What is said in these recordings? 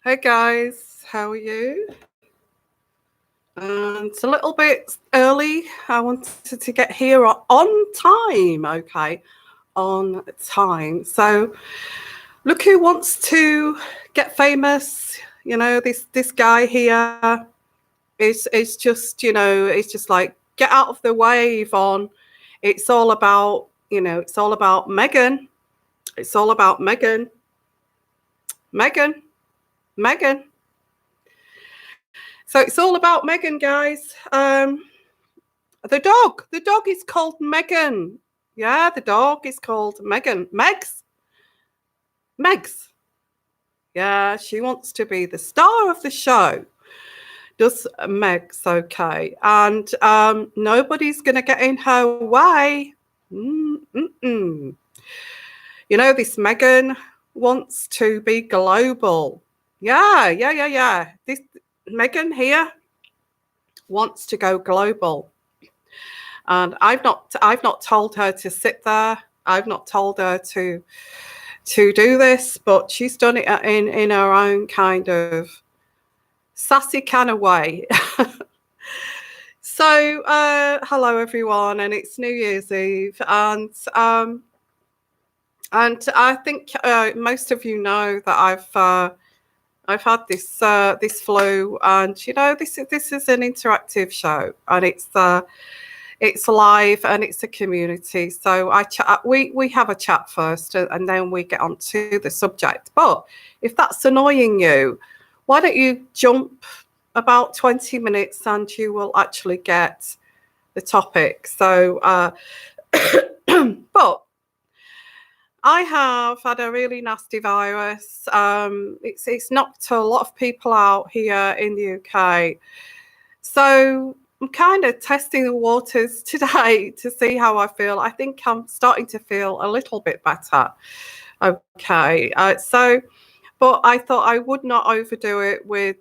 Hey guys, how are you? It's a little bit early. I wanted to get here on time, okay? On time. So look who wants to get famous. You know, this guy here is just, it's just like get out of the way, Yvonne. It's all about, it's all about Megan. It's all about Megan. Megan. Megan. So it's all about Megan, guys. The dog is called Megan. Yeah, the dog is called Megan. Megs. Yeah, she wants to be the star of the show. Does Megs, okay? And nobody's going to get in her way. Mm-mm. You know, this Megan wants to be global. Yeah. This Megan here wants to go global. And I've not told her to sit there. I've not told her to do this, but she's done it in her own kind of sassy kind of way. So hello everyone, and it's New Year's Eve, and I think most of you know that I've had this flu, and this is an interactive show, and it's live and it's a community. So we have a chat first, and then we get on to the subject. But if that's annoying you, why don't you jump about 20 minutes and you will actually get the topic. So, but I have had a really nasty virus. It's knocked a lot of people out here in the UK. So I'm kind of testing the waters today to see how I feel. I think I'm starting to feel a little bit better. Okay. But I thought I would not overdo it with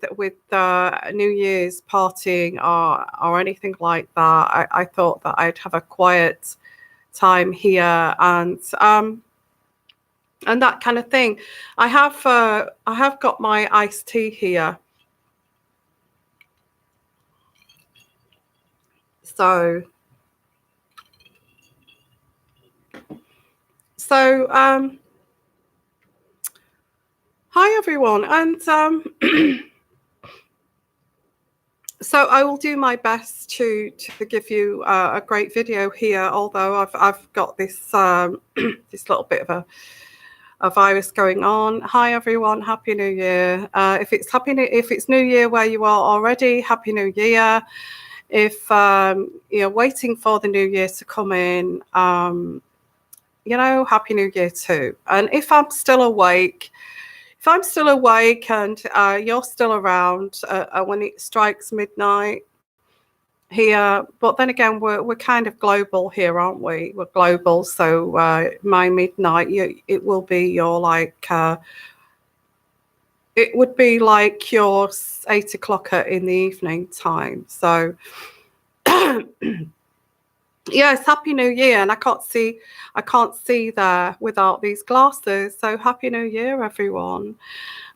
New Year's partying or anything like that. I thought that I'd have a quiet time here and that kind of thing. I have got my iced tea here. So hi everyone, and so I will do my best to give you a great video here. Although I've got this this little bit of a virus going on. Hi everyone, Happy New Year. If it's New Year where you are already, Happy New Year. If you're waiting for the New Year to come in, Happy New Year too. And if I'm still awake and you're still around when it strikes midnight here, but then again, we're kind of global here, aren't we? We're global, so my midnight, it will be your it would be like your 8 o'clock in the evening time. So yes, Happy New Year, and I can't see there without these glasses. So Happy New Year, everyone.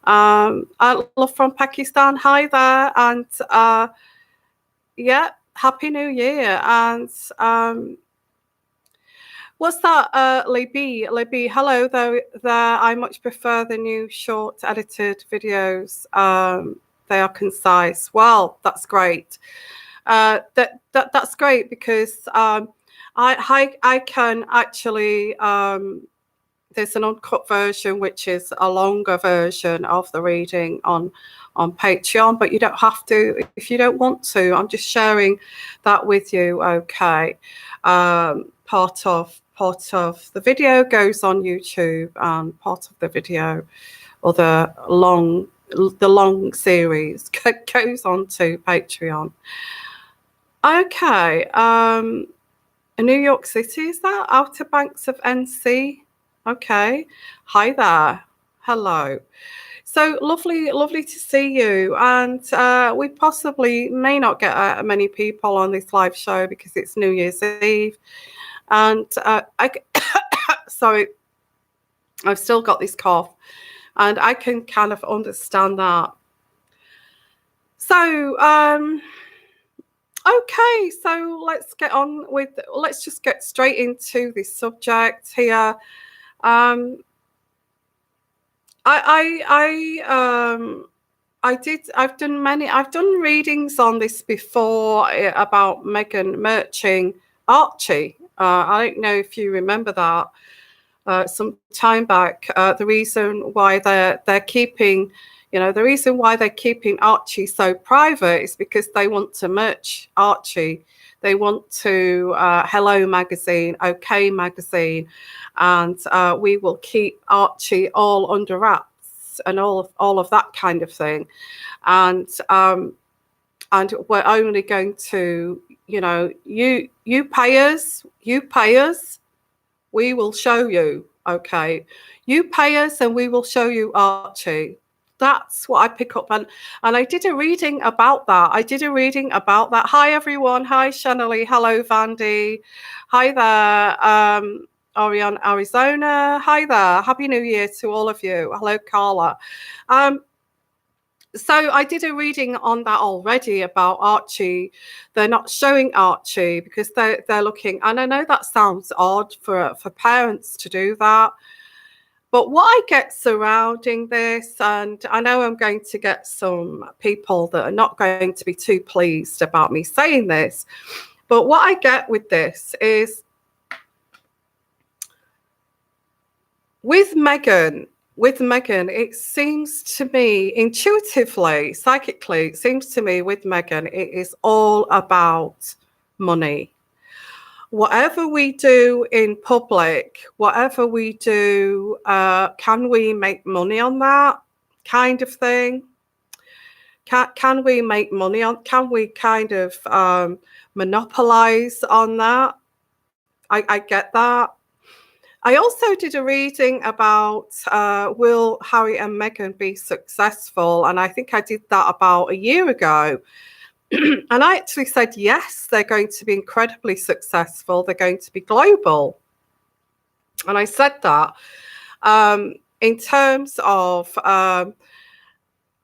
I love from Pakistan. Hi there, and yeah, Happy New Year. And what's that, Libby? Hello there. I much prefer the new short edited videos. They are concise. Well, that's great. That's great because I can actually there's an uncut version which is a longer version of the reading on Patreon, but you don't have to if you don't want to. I'm just sharing that with you. Okay, part of the video goes on YouTube, and part of the video or the long series goes on to Patreon. Okay, New York City, is that? Outer Banks of NC. Okay, hi there. Hello. So lovely to see you. And we possibly may not get many people on this live show because it's New Year's Eve. And sorry, I've still got this cough. And I can kind of understand that. So, okay, so let's just get straight into this subject here. Um, I've done readings on this before about Meghan merching Archie. I don't know if you remember that. Some time back, the reason why they're keeping, the reason why they're keeping Archie so private is because they want to merch Archie. They want to Hello magazine, OK magazine, and we will keep Archie all under wraps and all of that kind of thing, and we're only going to, you pay us, we will show you, okay? You pay us and we will show you Archie. That's what I pick up. And I did a reading about that. Hi, everyone. Hi, Shanley. Hello, Vandy. Hi there, Orion, Arizona. Hi there. Happy New Year to all of you. Hello, Carla. So I did a reading on that already about Archie. They're not showing Archie because they're looking, and I know that sounds odd for parents to do that, but what I get surrounding this, and I know I'm going to get some people that are not going to be too pleased about me saying this, but what I get with this is with Meghan, it seems to me intuitively, psychically, it seems to me with Meghan, it is all about money. Whatever we do in public, whatever we do, can we make money on that kind of thing? Can we make money on? Can we kind of monopolize on that? I get that. I also did a reading about will Harry and Meghan be successful? And I think I did that about a year ago. And I actually said, yes, they're going to be incredibly successful. They're going to be global. And I said that in terms of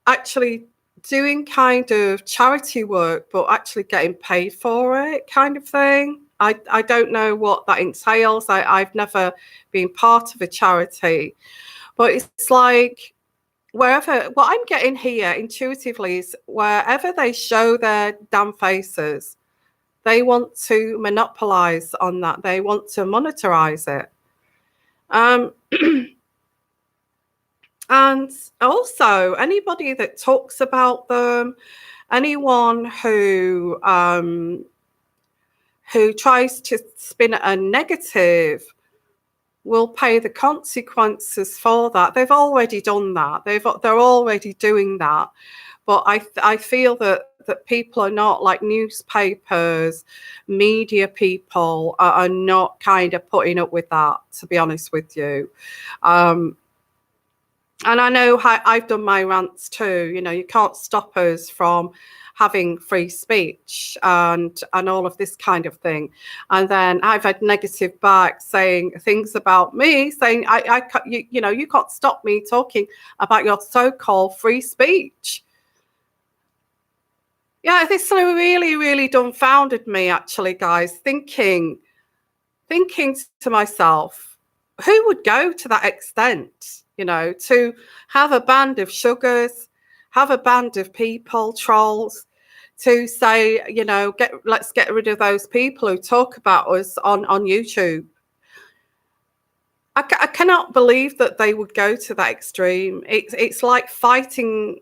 actually doing kind of charity work, but actually getting paid for it kind of thing. I don't know what that entails. I've never been part of a charity, but it's like what I'm getting here intuitively is wherever they show their damn faces, they want to monopolize on that. They want to monetize it. And also anybody that talks about them, anyone who tries to spin a negative will pay the consequences for that. They've already done that. They're already doing that. But I feel that people are not, like newspapers, media people are not kind of putting up with that, to be honest with you. And I know I've done my rants too. You can't stop us from having free speech and all of this kind of thing. And then I've had negative back saying things about me, saying you can't stop me talking about your so-called free speech. Yeah, this really, really dumbfounded me, actually, guys, thinking to myself, who would go to that extent, to have a band of sugars, have a band of people, trolls, to say, let's get rid of those people who talk about us on YouTube. I cannot believe that they would go to that extreme. It's like fighting,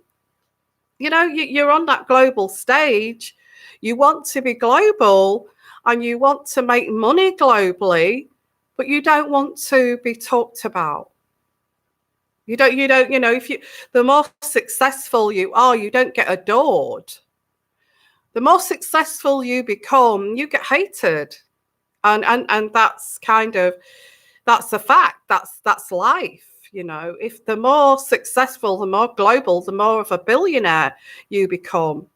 you're on that global stage. You want to be global and you want to make money globally, but you don't want to be talked about. You don't, the more successful you are, you don't get adored. The more successful you become, you get hated. And that's that's a fact. That's life. If the more successful, the more global, the more of a billionaire you become,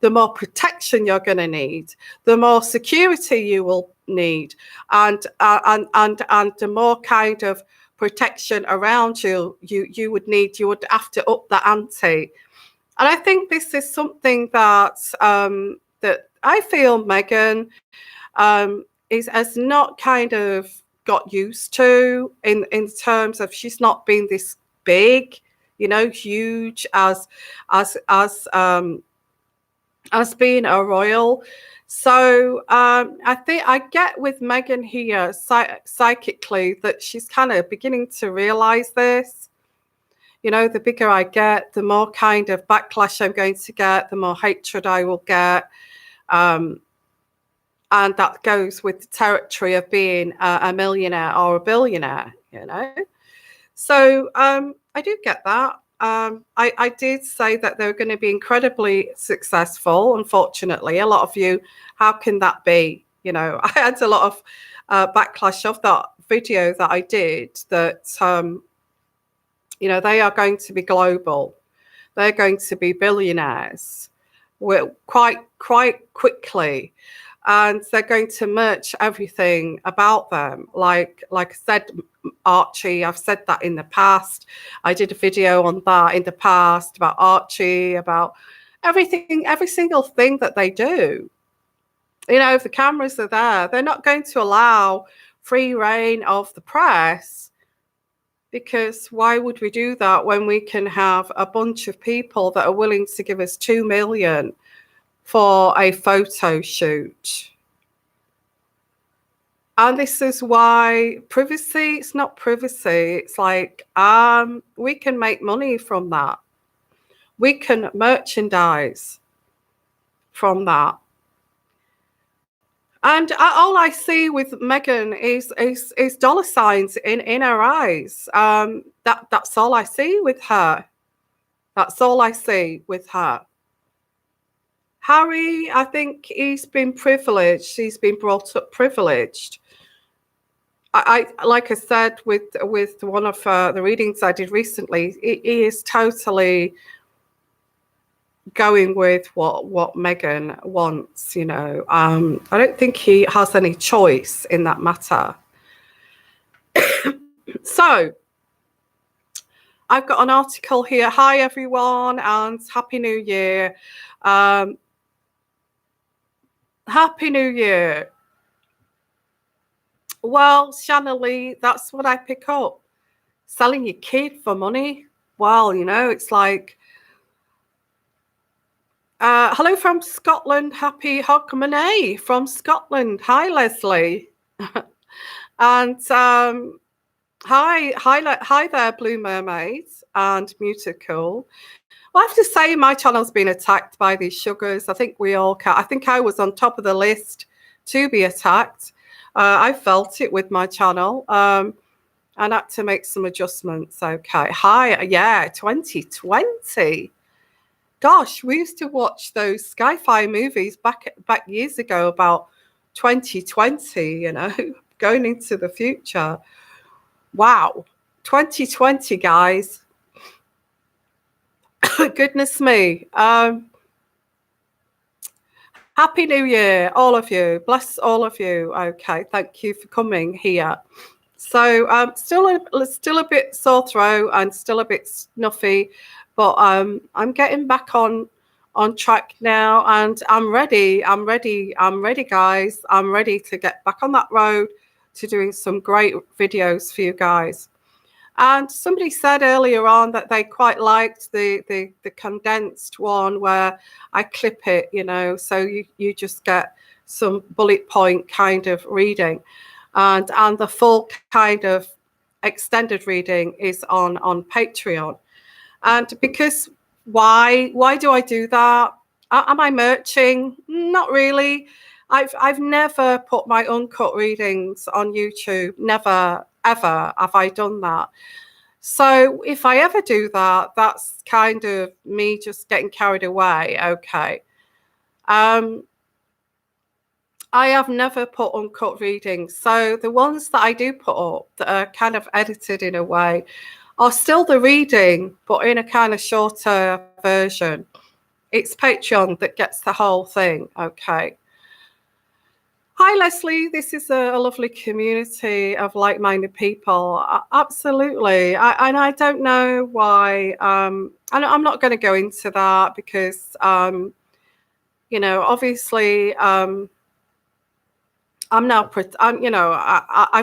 the more protection you're going to need, the more security you will need, and the more kind of protection around you, you would have to up the ante. And I think this is something that that I feel Meghan has not kind of got used to, in terms of she's not been this big, huge as being a royal. So I think I get with Meghan here psychically that she's kind of beginning to realize this. The bigger I get, the more kind of backlash I'm going to get, the more hatred I will get. And that goes with the territory of being a millionaire or a billionaire, So I do get that. I did say that they were going to be incredibly successful. Unfortunately, a lot of you, how can that be? I had a lot of backlash of that video that I did, that, they are going to be global. They're going to be billionaires quite quickly. And they're going to merch everything about them. Like I said, Archie, I've said that in the past. I did a video on that in the past about Archie, about everything, every single thing that they do. If the cameras are there, they're not going to allow free reign of the press, because why would we do that when we can have a bunch of people that are willing to give us 2 million for a photo shoot? And this is why privacy, it's not privacy. It's like, we can make money from that. We can merchandise from that. And all I see with Meghan is dollar signs in her eyes. That's all I see with her. That's all I see with her. Harry, I think he's been privileged. He's been brought up privileged. I like I said with one of the readings I did recently, he is totally going with what Meghan wants. I don't think he has any choice in that matter. So I've got an article here. Hi everyone, and Happy New Year. Happy New Year. Well, Shanley, that's what I pick up. Selling your kid for money. Well, it's like, hello from Scotland. Happy Hogmanay from Scotland. Hi, Leslie. And hi there, Blue Mermaid and Mutacool. Well, I have to say my channel's been attacked by these sugars. I think we all can. I think I was on top of the list to be attacked. I felt it with my channel. I had to make some adjustments. Okay. Hi. Yeah, 2020. Gosh, we used to watch those sci-fi movies back years ago about 2020, going into the future. Wow. 2020, guys. Goodness me. Happy New Year, all of you. Bless all of you. Okay, thank you for coming here. So still a bit sore throat and still a bit snuffy, but I'm getting back on track now, and I'm ready, guys. I'm ready to get back on that road to doing some great videos for you guys. And somebody said earlier on that they quite liked the condensed one where I clip it, so you just get some bullet point kind of reading, and the full kind of extended reading is on Patreon. And because why do I do that? Am I merching? Not really. I've never put my uncut readings on YouTube. Never, ever have I done that. So if I ever do that, that's kind of me just getting carried away. Okay. I have never put uncut readings. So the ones that I do put up that are kind of edited in a way are still the reading, but in a kind of shorter version. It's Patreon that gets the whole thing. Okay. Hi, Leslie. This is a lovely community of like-minded people. Absolutely. And I don't know why. I'm not going to go into that because, obviously, I've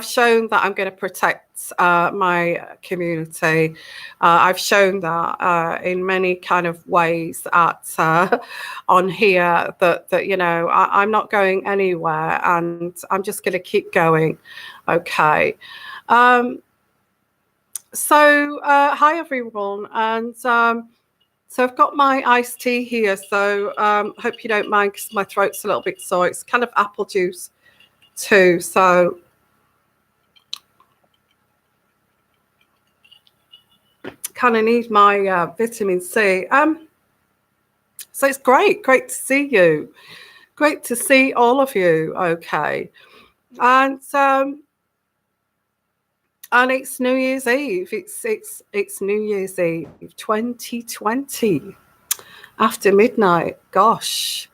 shown that I'm going to protect my community. I've shown that in many kind of ways on here that I'm not going anywhere, and I'm just going to keep going. Okay. Hi everyone, and so I've got my iced tea here. So hope you don't mind because my throat's a little bit sore. It's kind of apple juice too, so kind of need my vitamin C. So it's great to see you, great to see all of you. Okay, and it's New Year's Eve. It's New Year's Eve 2020 after midnight. Gosh,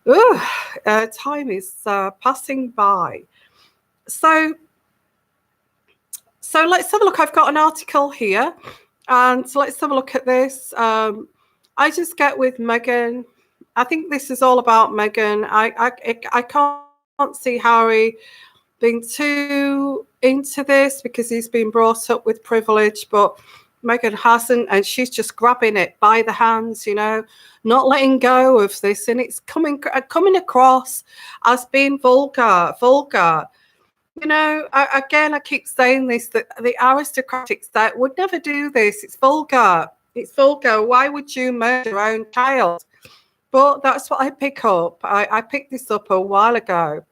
time is passing by. So let's have a look. I've got an article here, and so let's have a look at this. I just get with Meghan. I think this is all about Meghan. I can't see Harry being too into this because he's been brought up with privilege, but Meghan hasn't, and she's just grabbing it by the hands, not letting go of this, and it's coming across as being vulgar. I keep saying this, that the aristocratic state would never do this. It's vulgar. It's vulgar. Why would you murder your own child? But that's what I pick up. I picked this up a while ago.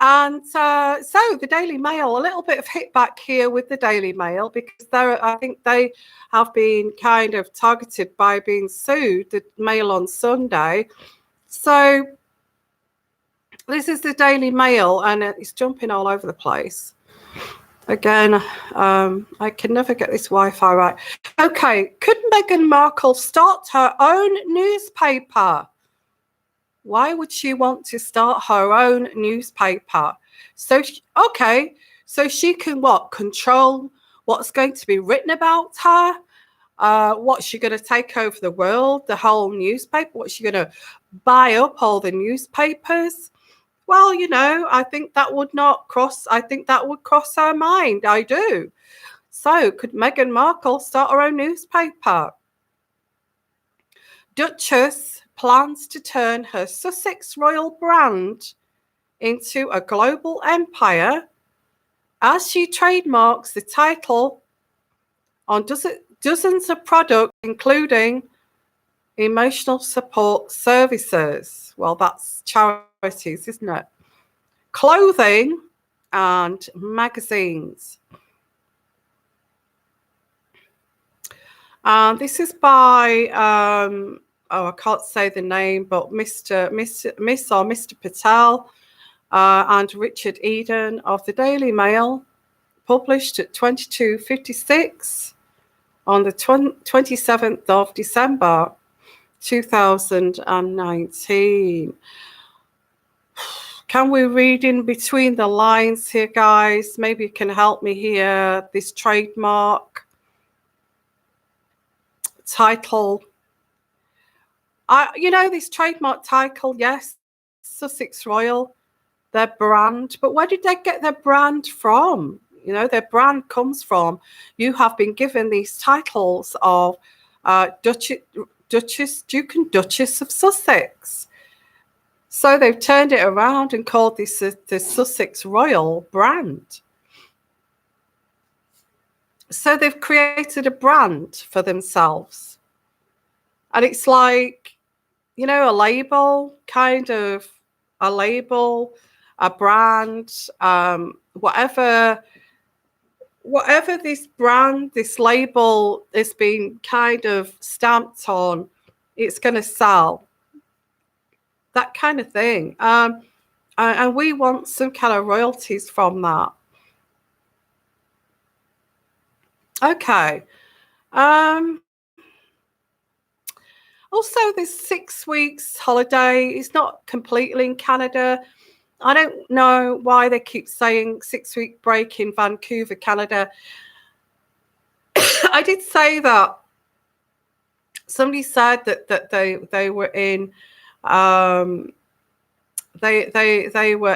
And so the Daily Mail, a little bit of hit back here with the Daily Mail, because I think they have been kind of targeted by being sued, the Mail on Sunday. So this is the Daily Mail, and it's jumping all over the place. Again, I can never get this Wi-Fi right. Okay, could Meghan Markle start her own newspaper? Why would she want to start her own newspaper? So she can control what's going to be written about her? What's she going to take over the world, the whole newspaper? What's she going to buy up all the newspapers? Well, I think that would cross her mind. I do. So could Meghan Markle start her own newspaper? Duchess plans to turn her Sussex royal brand into a global empire as she trademarks the title on dozens of products, including emotional support services. Well, that's charities, isn't it? Clothing and magazines. This is by I can't say the name, but Miss or Mr. Patel and Richard Eden of the Daily Mail, published at 22:56 on the 27th of December 2019. Can we read in between the lines here, guys? Maybe you can help me here. This trademark title. This trademark title, yes, Sussex Royal, their brand. But where did they get their brand from? Their brand comes from, you have been given these titles of Duchess, Duke and Duchess of Sussex. So they've turned it around and called this the Sussex Royal brand. So they've created a brand for themselves. And it's like, a label, kind of a label, a brand, whatever this brand, this label is being kind of stamped on, it's going to sell. That kind of thing. And we want some kind of royalties from that. Okay. Also, this 6 weeks holiday is not completely in Canada. I don't know why they keep saying 6-week break in Vancouver, Canada. I did say that somebody said that they were in they were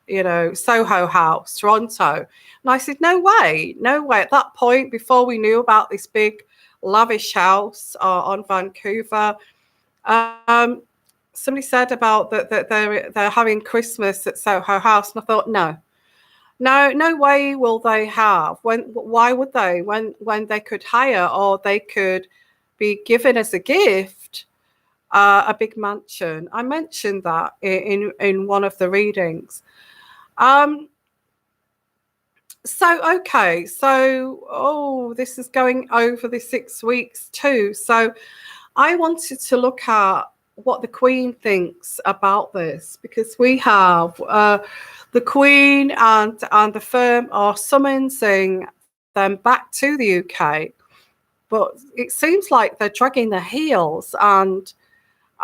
in Soho House, Toronto, and I said no way. At that point, before we knew about this big lavish house on Vancouver, somebody said about that they're having Christmas at Soho House, and I thought no way will they have. Why would they, when they could hire, or they could be given as a gift a big mansion? I mentioned that in one of the readings. This is going over the 6 weeks too. So I wanted to look at what the Queen thinks about this, because we have the Queen and the firm are summoning them back to the UK, but it seems like they're dragging their heels and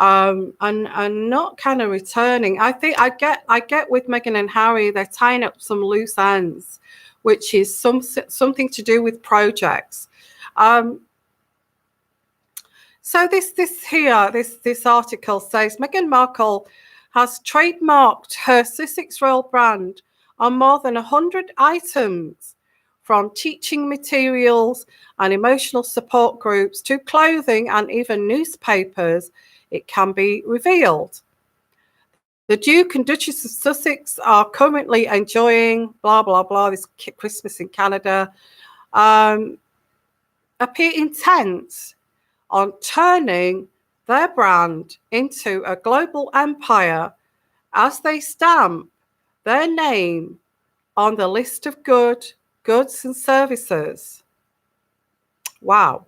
not kind of returning. I think I get with Meghan and Harry, they're tying up some loose ends, which is something to do with projects. So this article says Meghan Markle has trademarked her Sussex Royal brand on more than 100 items, from teaching materials and emotional support groups to clothing and even newspapers, it can be revealed. The Duke and Duchess of Sussex are currently enjoying blah, blah, blah, this Christmas in Canada, appear intent on turning their brand into a global empire as they stamp their name on the list of goods and services. Wow.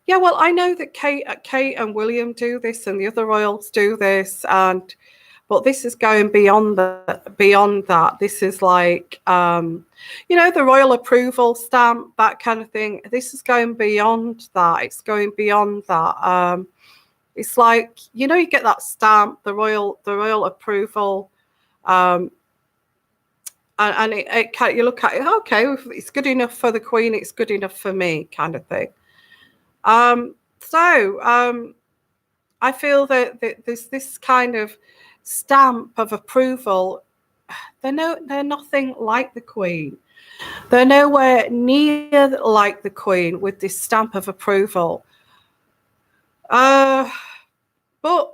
Yeah, well, I know that Kate and William do this, and the other royals do this, but this is going beyond that. This is like, the royal approval stamp, that kind of thing. This is going beyond that. It's going beyond that. It's like, you get that stamp, the royal approval, and you look at it, okay, if it's good enough for the Queen, it's good enough for me, kind of thing. I feel that there's this kind of stamp of approval. They're nothing like the Queen. They're nowhere near like the Queen with this stamp of approval. But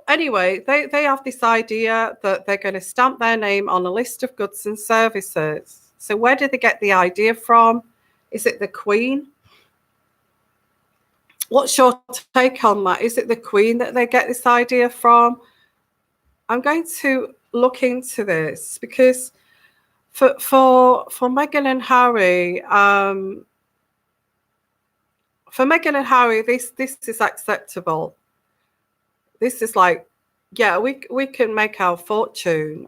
anyway, they have this idea that they're going to stamp their name on a list of goods and services. So where did they get the idea from? Is it the Queen? What's your take on that? Is it the Queen that they get this idea from? I'm going to look into this, because for Meghan and Harry, this is acceptable. This is like, yeah, we can make our fortune.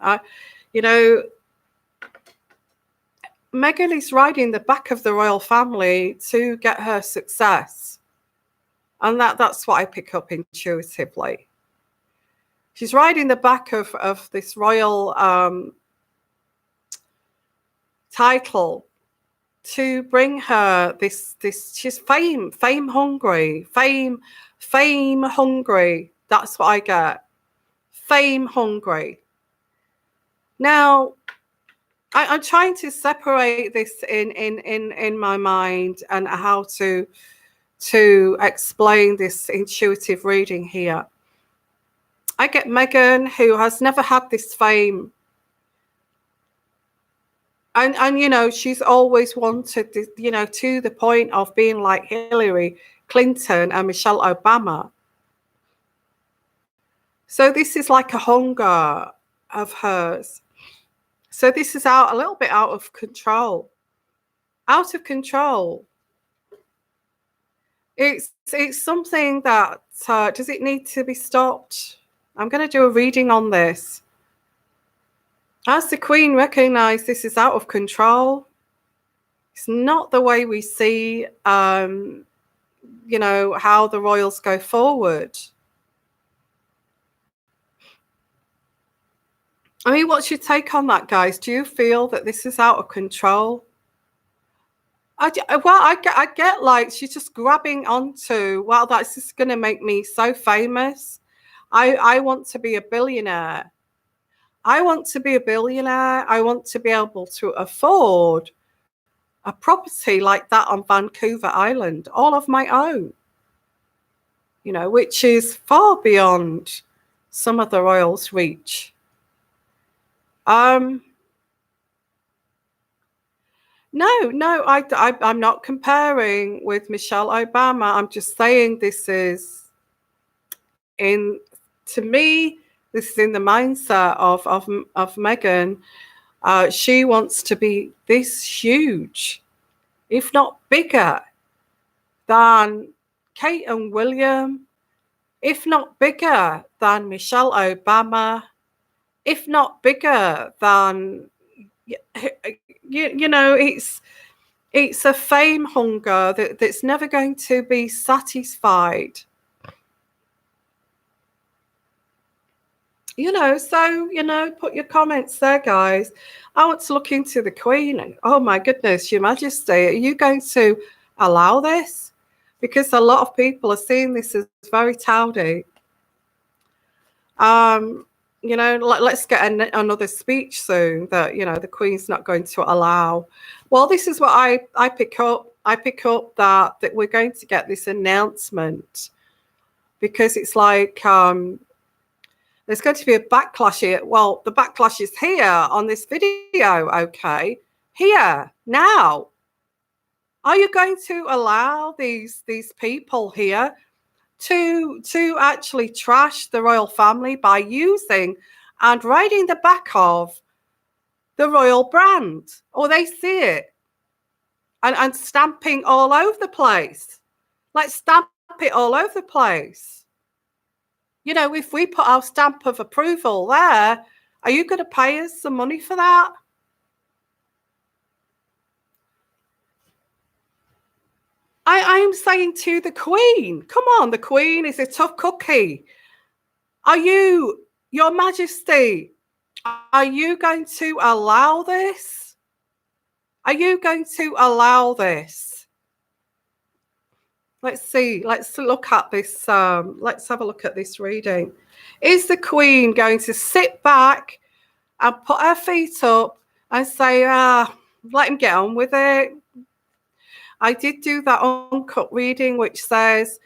Meghan is riding the back of the royal family to get her success. And that's what I pick up intuitively. She's riding the back of this royal title to bring her this. She's fame hungry. That's what I get. Fame hungry. Now, I'm trying to separate this in my mind, and how to explain this intuitive reading here. I get Meghan, who has never had this fame, and she's always wanted this, to the point of being like Hillary Clinton and Michelle Obama. So this is like a hunger of hers. So this is a little bit out of control. It's something that does it need to be stopped? I'm going to do a reading on this. Has the Queen recognized this is out of control? It's not the way we see how the royals go forward. I mean, what's your take on that, guys? Do you feel that this is out of control? I get like she's just grabbing onto, well, that's just going to make me so famous. I want to be a billionaire. I want to be a billionaire. I want to be able to afford a property like that on Vancouver Island, all of my own, which is far beyond some of the royals' reach. No, I'm not comparing with Michelle Obama. I'm just saying to me, this is in the mindset of Meghan. She wants to be this huge, if not bigger, than Kate and William, if not bigger than Michelle Obama, if not bigger than, it's a fame hunger that's never going to be satisfied. So, put your comments there, guys. I want to look into the Queen. Oh my goodness, Your Majesty, are you going to allow this? Because a lot of people are seeing this as very touty. Let's get another speech soon that, the Queen's not going to allow. Well, this is what I pick up. I pick up that we're going to get this announcement because it's like there's going to be a backlash here. Well, the backlash is here on this video, okay? Here, now. Are you going to allow these people here to actually trash the royal family by using and writing the back of the royal brand? Or they see it and stamping all over the place. Like, stamp it all over the place. If we put our stamp of approval there, are you going to pay us some money for that? I'm saying to the Queen, come on, the Queen is a tough cookie. Are you, Your Majesty, are you going to allow this? Are you going to allow this? Let's see. Let's look at this. Let's have a look at this reading. Is the Queen going to sit back and put her feet up and say, let him get on with it? I did do that uncut reading, which says,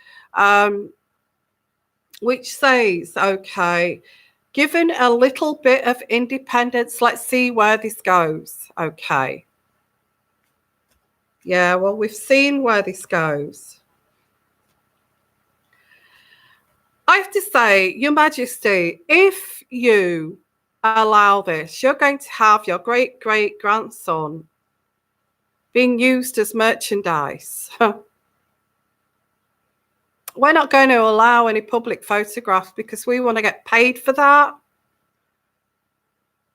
okay, given a little bit of independence, let's see where this goes. Okay. Yeah, well, we've seen where this goes. I have to say, Your Majesty, if you allow this, you're going to have your great-great-grandson being used as merchandise. We're not going to allow any public photographs because we want to get paid for that.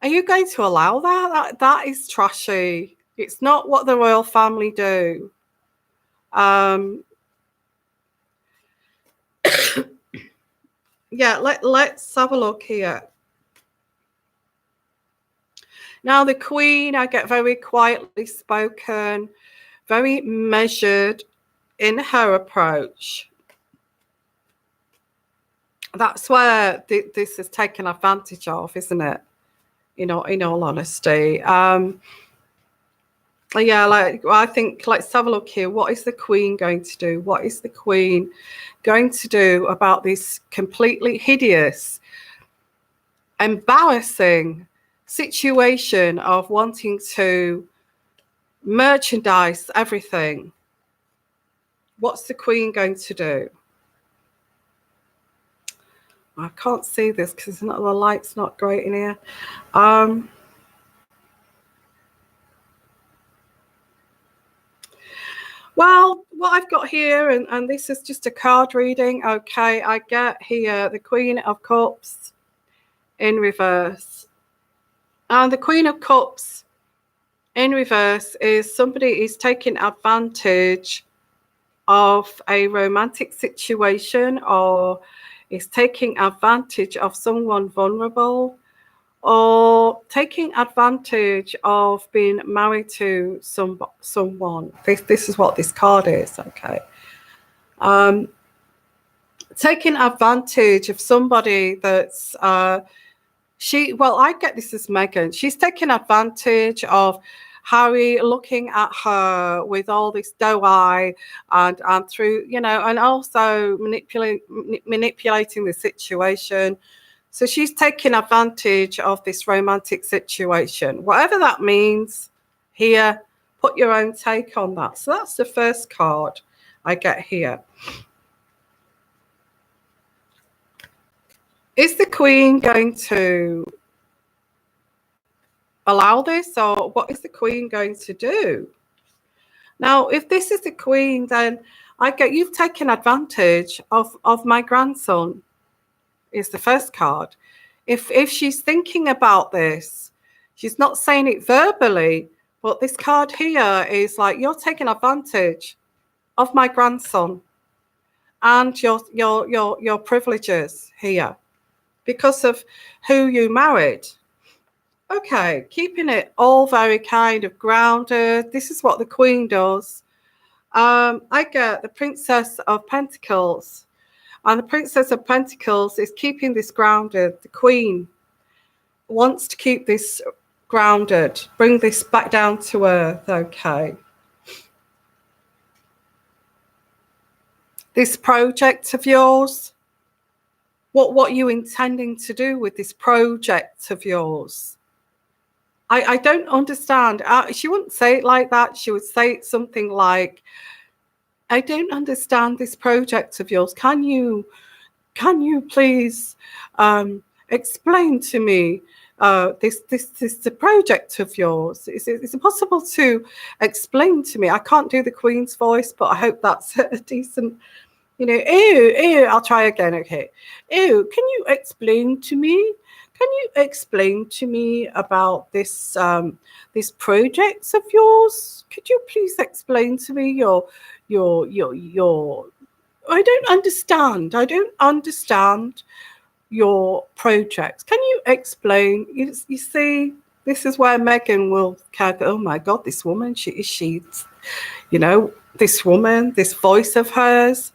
Are you going to allow that? That is trashy. It's not what the royal family do. Yeah, let's have a look here. Now, the Queen, I get very quietly spoken, very measured in her approach. That's where this is taken advantage of, isn't it? In all honesty. Yeah, I think let's have a look here. What is the Queen going to do? What is the Queen going to do about this completely hideous, embarrassing situation of wanting to merchandise everything? What's the Queen going to do? I can't see this because the light's not great in here. Well, what I've got here, and this is just a card reading, okay, I get here the Queen of Cups in reverse. And the Queen of Cups in reverse is somebody is taking advantage of a romantic situation, or is taking advantage of someone vulnerable, or taking advantage of being married to someone. This is what this card is, okay? Taking advantage of somebody that's I get this as Megan. She's taking advantage of Harry looking at her with all this doe eye and through, you know, and also manipulating the situation. So she's taking advantage of this romantic situation. Whatever that means here, put your own take on that. So that's the first card I get here. Is the Queen going to allow this, or what is the Queen going to do? Now, if this is the Queen, then I get you've taken advantage of my grandson, is the first card. If she's thinking about this, she's not saying it verbally, but this card here is like, you're taking advantage of my grandson and your privileges here because of who you married. Okay, keeping it all very kind of grounded. This is what the Queen does. I get the Princess of Pentacles. And the Princess of Pentacles is keeping this grounded. The Queen wants to keep this grounded, bring this back down to earth. Okay. This project of yours, what are you intending to do with this project of yours? I don't understand. She wouldn't say it like that. She would say something like, I don't understand this project of yours. Can you please explain to me this the project of yours? Is it possible to explain to me? I can't do the Queen's voice, but I hope that's a decent, you know. Ew, I'll try again. Okay. Ew, can you explain to me? Can you explain to me about this this project of yours? Could you please explain to me your I don't understand your projects. Can you explain? You see, this is where Megan will kind of go, oh my God, this woman, she, you know, this woman, this voice of hers.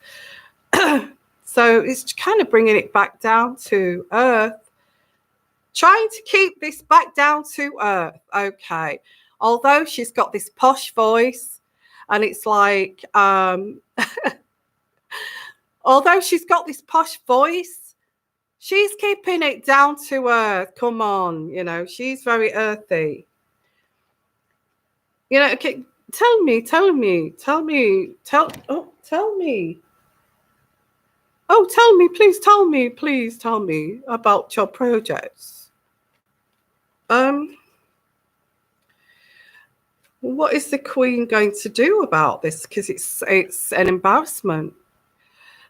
So it's kind of bringing it back down to earth. Trying to keep this back down to earth. Okay. Although she's got this posh voice, and it's like, although she's got this posh voice, she's keeping it down to earth. Come on, you know, she's very earthy. You know, okay, tell me. Oh, please tell me about your projects. What is the Queen going to do about this? Because it's an embarrassment.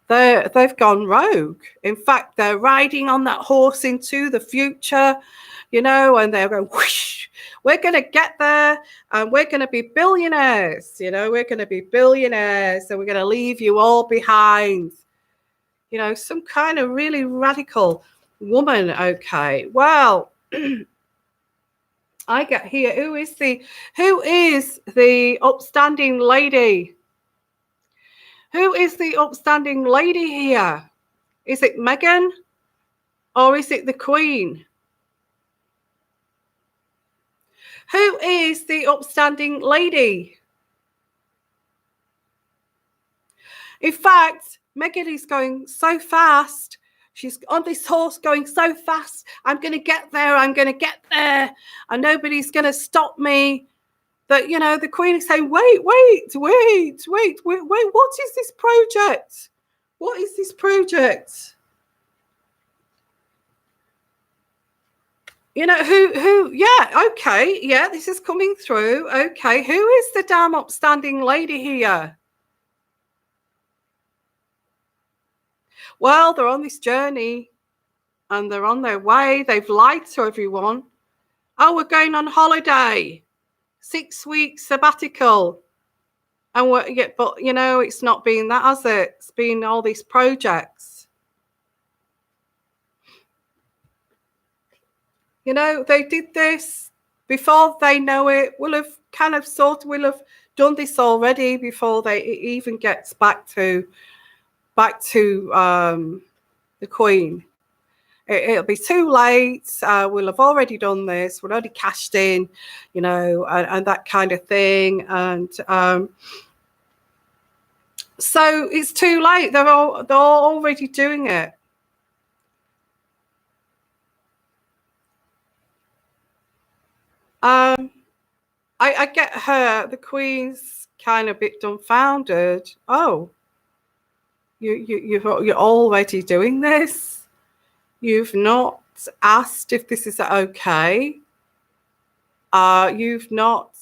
They've gone rogue. In fact, they're riding on that horse into the future, you know, and they're going, whoosh, we're going to get there and we're going to be billionaires, you know, we're going to be billionaires and we're going to leave you all behind. You know, some kind of really radical woman. Okay, well, I get here. Who is the upstanding lady? Who is the upstanding lady here? Is it Meghan or is it the Queen? Who is the upstanding lady? In fact, Meghan is going so fast. She's on this horse going so fast. I'm going to get there. And nobody's going to stop me. That, you know, the Queen is saying, wait. What is this project? What is this project? You know, who, yeah, okay. Yeah, this is coming through. Okay. Who is the damn upstanding lady here? Well, they're on this journey and they're on their way. They've lied to everyone. Oh, we're going on holiday. 6 weeks sabbatical. And but you know, it's not been that, has it? It's been all these projects. You know, they did this before they know it. We'll have we'll have done this already before it even gets back to the Queen. It'll be too late. We'll have already done this. We've already cashed in, you know, and that kind of thing. And so it's too late. They're already doing it. I get her. The Queen's kind of a bit dumbfounded. Oh, you're already doing this. You've not asked if this is okay. You've not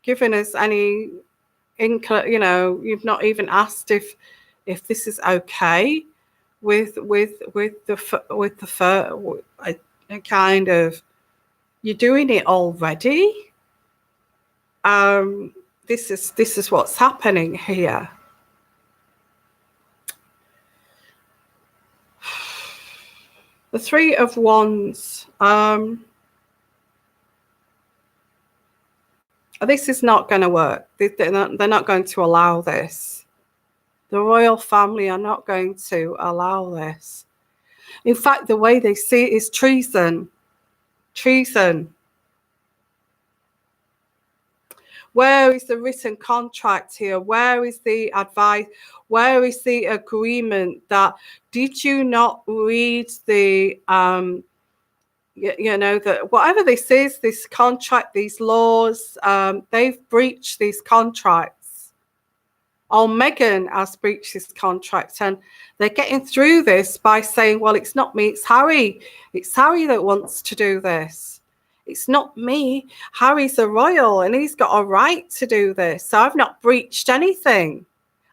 given us any you know, you've not even asked if this is okay with the kind of, you're doing it already. This is what's happening here. The Three of Wands. This is not going to work. They're not going to allow this. The royal family are not going to allow this. In fact, the way they see it is treason. Treason. Where is the written contract here? Where is the advice? Where is the agreement that, did you not read the, you know, that whatever this is, this contract, these laws, they've breached these contracts. Oh, Meghan has breached this contract, and they're getting through this by saying, well, it's not me, it's Harry. It's Harry that wants to do this. It's not me. Harry's a royal and he's got a right to do this. So I've not breached anything.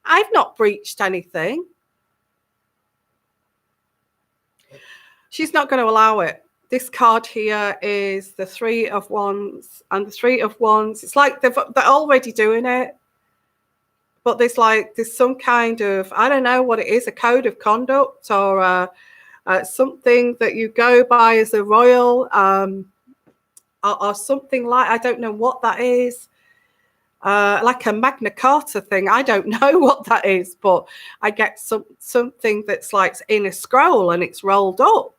I've not breached anything. She's not going to allow it. This card here is the Three of Wands, and the Three of Wands, it's like they're already doing it. But there's some kind of, I don't know what it is, a code of conduct or something that you go by as a royal, or something like, I don't know what that is. Like a Magna Carta thing. I don't know what that is, but I get something that's like in a scroll and it's rolled up.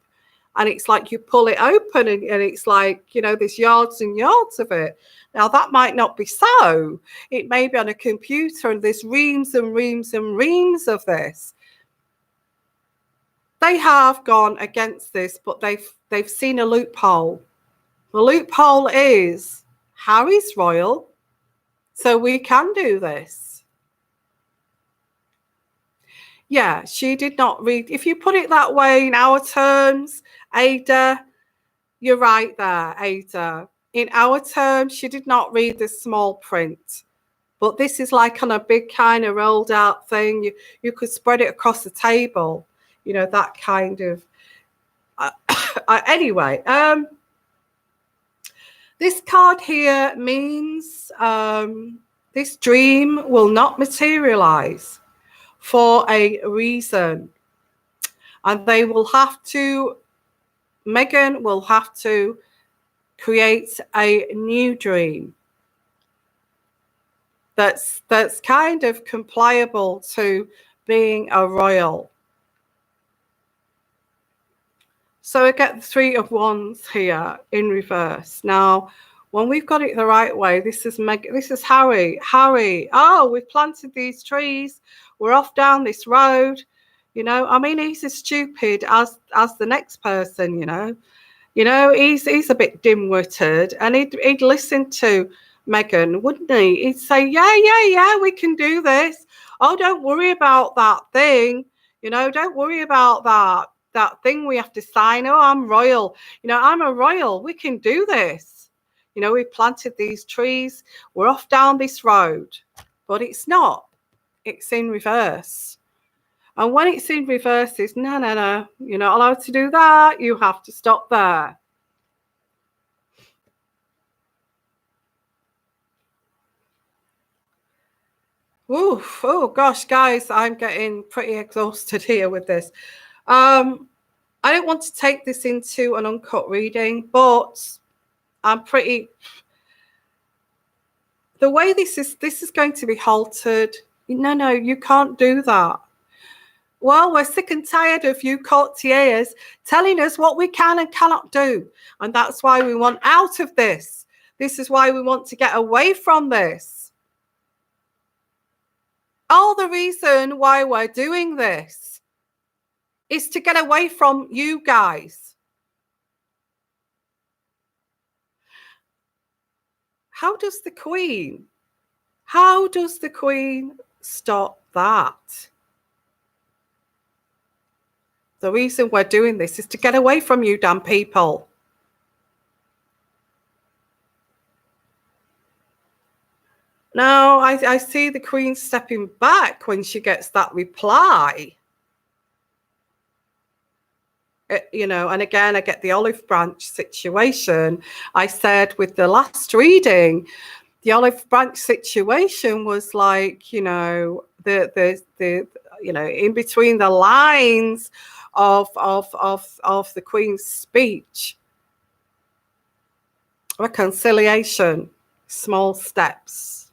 And it's like you pull it open and it's like, you know, there's yards and yards of it. Now, that might not be so. It may be on a computer and there's reams and reams and reams of this. They have gone against this, but they've seen a loophole. The loophole is Harry's royal, so we can do this. Yeah, she did not read. If you put it that way in our terms, Ada, you're right there, Ada. In our terms, she did not read the small print. But this is like on a big kind of rolled out thing. You could spread it across the table. You know, that kind of... anyway, this card here means this dream will not materialize for a reason. And they will have to, Meghan will have to create a new dream that's kind of compliable to being a royal. So I get the Three of Wands here in reverse. Now, when we've got it the right way, this is Harry. Harry, oh, we've planted these trees. We're off down this road. You know, I mean, he's as stupid as the next person, you know. You know, he's a bit dim-witted, and he'd listen to Meghan, wouldn't he? He'd say, yeah, we can do this. Oh, don't worry about that thing. You know, don't worry about that thing we have to sign. Oh, I'm royal. You know, I'm a royal. We can do this. You know, we planted these trees. We're off down this road. But it's not. It's in reverse. And when it's in reverse, it's no. You're not allowed to do that. You have to stop there. Oof, oh gosh, guys, I'm getting pretty exhausted here with this. I don't want to take this into an uncut reading, but I'm pretty. The way this is going to be halted. No, you can't do that. Well, we're sick and tired of you courtiers telling us what we can and cannot do. And that's why we want out of this. This is why we want to get away from this. All the reason why we're doing this is to get away from you guys. How does the Queen stop that? The reason we're doing this is to get away from you damn people. No, I see the Queen stepping back when she gets that reply. And again, I get the olive branch situation. I said with the last reading, the olive branch situation was like, the in between the lines of the Queen's speech. Reconciliation, small steps,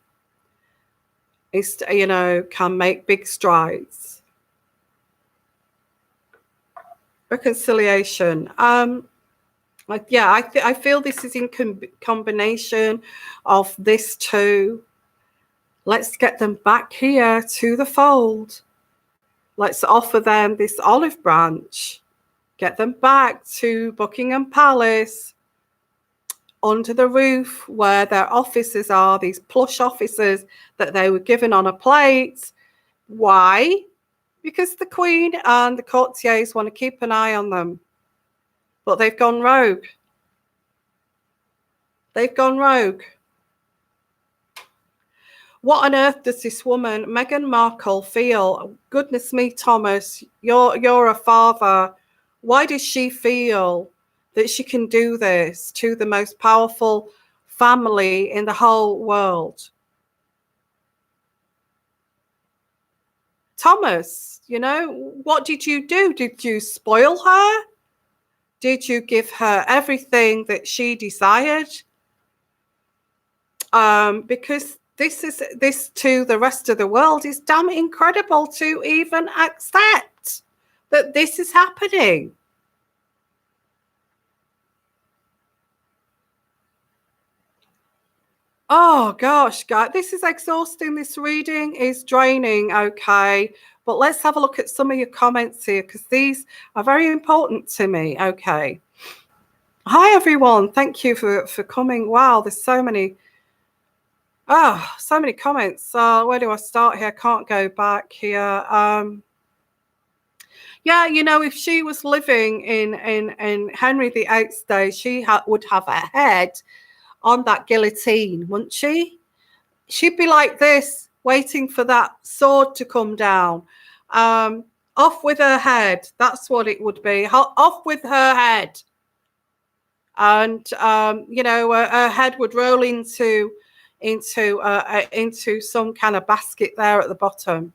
can make big strides. Reconciliation. I feel this is in combination of this too. Let's get them back here to the fold. Let's offer them this olive branch. Get them back to Buckingham Palace, under the roof where their offices are, these plush offices that they were given on a plate. Why? Because the Queen and the courtiers want to keep an eye on them. But they've gone rogue. They've gone rogue. What on earth does this woman, Meghan Markle, feel? Goodness me, Thomas, you're a father. Why does she feel that she can do this to the most powerful family in the whole world? Thomas, what did you do? Did you spoil her? Did you give her everything that she desired? Because this to the rest of the world is damn incredible to even accept that this is happening. Oh gosh, guys, this is exhausting. This reading is draining. Okay, but let's have a look at some of your comments here, because these are very important to me. Okay. Hi everyone, thank you for coming. Wow, there's so many comments. Where do I start here? I can't go back here. If she was living in Henry VIII's day, she would have a head on that guillotine, wouldn't she? She'd be like this, waiting for that sword to come down. Off with her head. That's what it would be. Off with her head. And her head would roll into some kind of basket there at the bottom.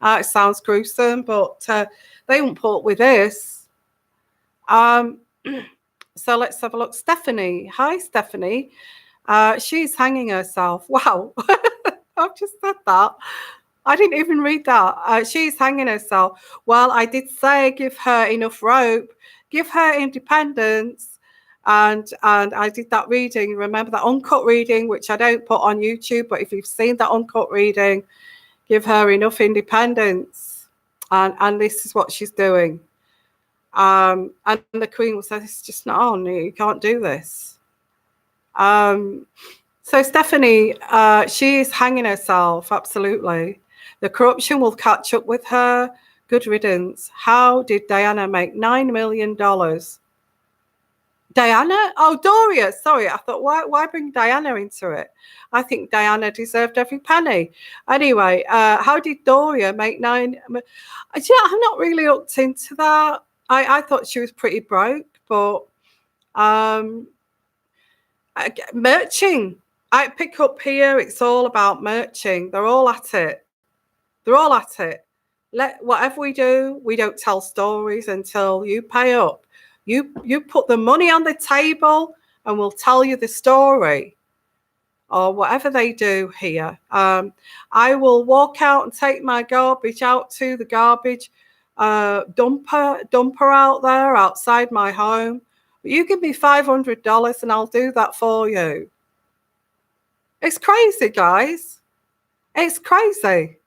It sounds gruesome, but they won't put up with this. So let's have a look. Stephanie. Hi, Stephanie. She's hanging herself. Wow. I've just said that. I didn't even read that. She's hanging herself. Well, I did say give her enough rope, give her independence. And I did that reading. Remember that uncut reading, which I don't put on YouTube, but if you've seen that uncut reading, give her enough independence. And this is what she's doing. And the Queen will say, this is just not on. You can't do this. So Stephanie, she is hanging herself, absolutely. The corruption will catch up with her. Good riddance. How did Diana make $9 million? Diana? Oh, Doria. Sorry, I thought, why bring Diana into it? I think Diana deserved every penny. Anyway, how did Doria make $9 million? I'm not really looked into that. I thought she was pretty broke, but merching. I pick up here, it's all about merching. They're all at it. They're all at it. Whatever we do, we don't tell stories until you pay up. You put the money on the table and we'll tell you the story, or whatever they do here. I will walk out and take my garbage out to the garbage dumper out there outside my home. You give me $500 and I'll do that for you. It's crazy, guys. It's crazy.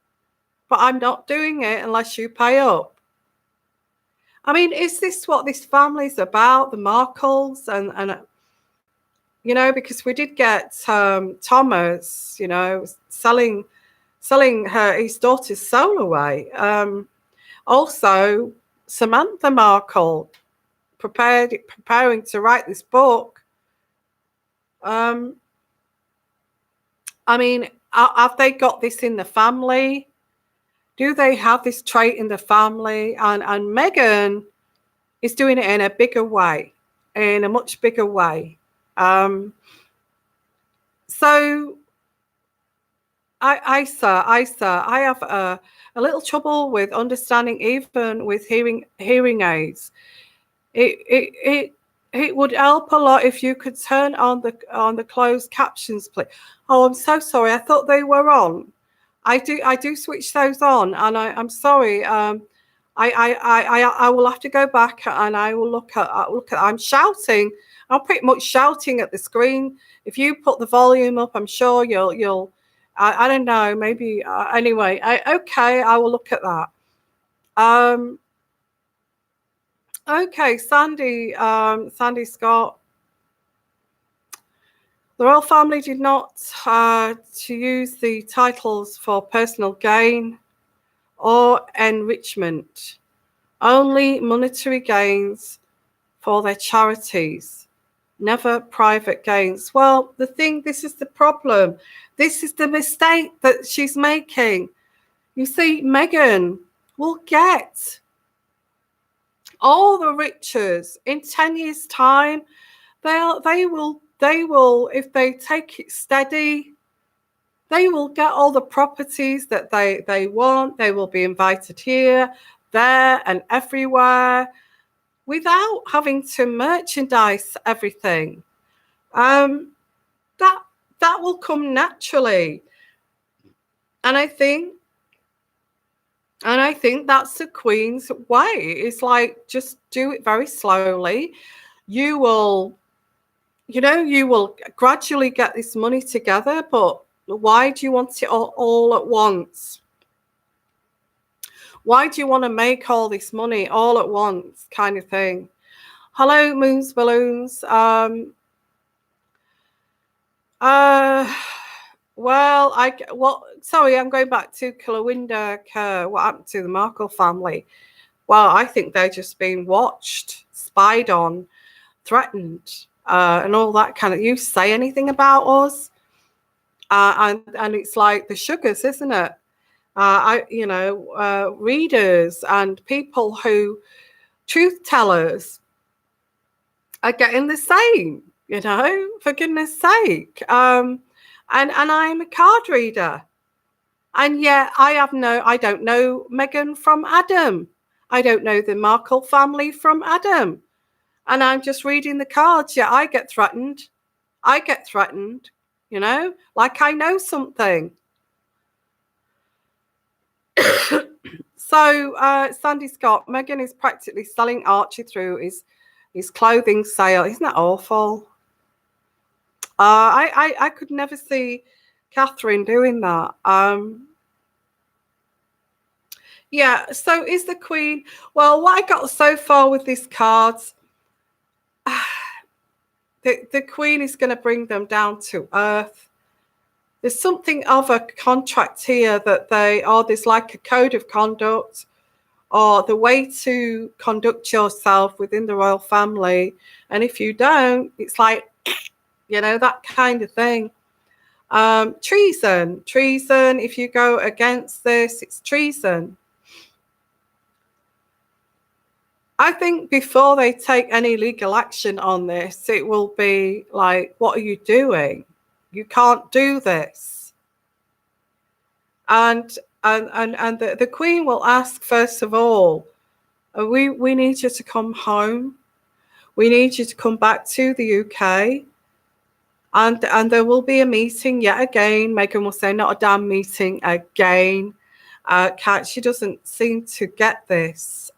But I'm not doing it unless you pay up. I mean, is this what this family's about? The Markles and you know, because we did get Thomas, you know, selling his daughter's soul away. Also, Samantha Markle preparing to write this book. I mean, have they got this in the family? Do they have this trait in the family? And Meghan is doing it in a bigger way, in a much bigger way. So I have a little trouble with understanding, even with hearing aids. It would help a lot if you could turn on the closed captions, please. Oh, I'm so sorry. I thought they were on. I do switch those on, and I'm sorry. I will have to go back and I will look at. I'm shouting. I'm pretty much shouting at the screen. If you put the volume up, I'm sure you'll. I don't know. Maybe anyway. Okay, I will look at that. Okay, Sandy Scott. The royal family did not to use the titles for personal gain or enrichment, only monetary gains for their charities, never private gains. Well, this is the problem. This is the mistake that she's making. You see, Meghan will get all the riches in 10 years' time. They will, if they take it steady, they will get all the properties that they want. They will be invited here, there, and everywhere without having to merchandise everything. That will come naturally. And I think that's the Queen's way. It's like, just do it very slowly. You will gradually get this money together, but why do you want it all at once? Why do you want to make all this money all at once, kind of thing? Hello, Moons Balloons. Sorry, I'm going back to Kulawinda Kerr. What happened to the Markle family? Well, I think they're just being watched, spied on, threatened, and all that kind of. You say anything about us, and it's like the sugars, isn't it? Readers and people who, truth tellers, are getting the same. You know, for goodness sake. And I'm a card reader, and yet I don't know Meghan from Adam. I don't know the Markle family from Adam, and I'm just reading the cards. Yeah, I get threatened. You know, like I know something. So, Sandy Scott, Meghan is practically selling Archie through his clothing sale. Isn't that awful? I could never see Catherine doing that. Yeah, so is the Queen. Well, what I got so far with these cards, the Queen is going to bring them down to earth. There's something of a contract here that there's like a code of conduct, or the way to conduct yourself within the royal family. And if you don't, it's like, you know, that kind of thing. Treason. If you go against this, it's treason. I think before they take any legal action on this, it will be like, what are you doing? You can't do this. And the Queen will ask, first of all, we need you to come home. We need you to come back to the UK. And there will be a meeting yet again. Meghan will say, not a damn meeting again. She doesn't seem to get this.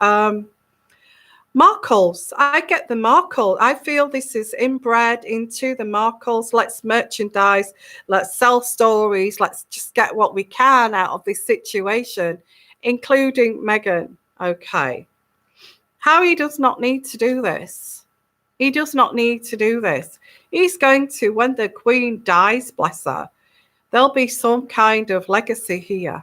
Markles, I get the Markle. I feel this is inbred into the Markles. Let's merchandise, let's sell stories, let's just get what we can out of this situation, including Meghan. Okay. Harry does not need to do this. He does not need to do this. He's going to, when the Queen dies, bless her, there'll be some kind of legacy here.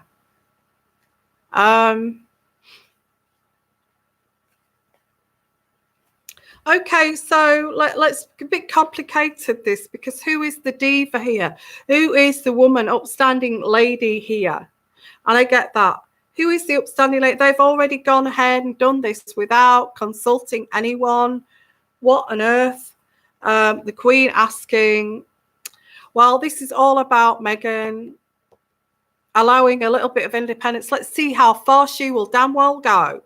Okay, so let's a bit complicated this, because who is the diva here? Who is the woman, upstanding lady here? And I get that. Who is the upstanding lady? They've already gone ahead and done this without consulting anyone. What on earth? The Queen asking, well, this is all about Meghan allowing a little bit of independence. Let's see how far she will damn well go.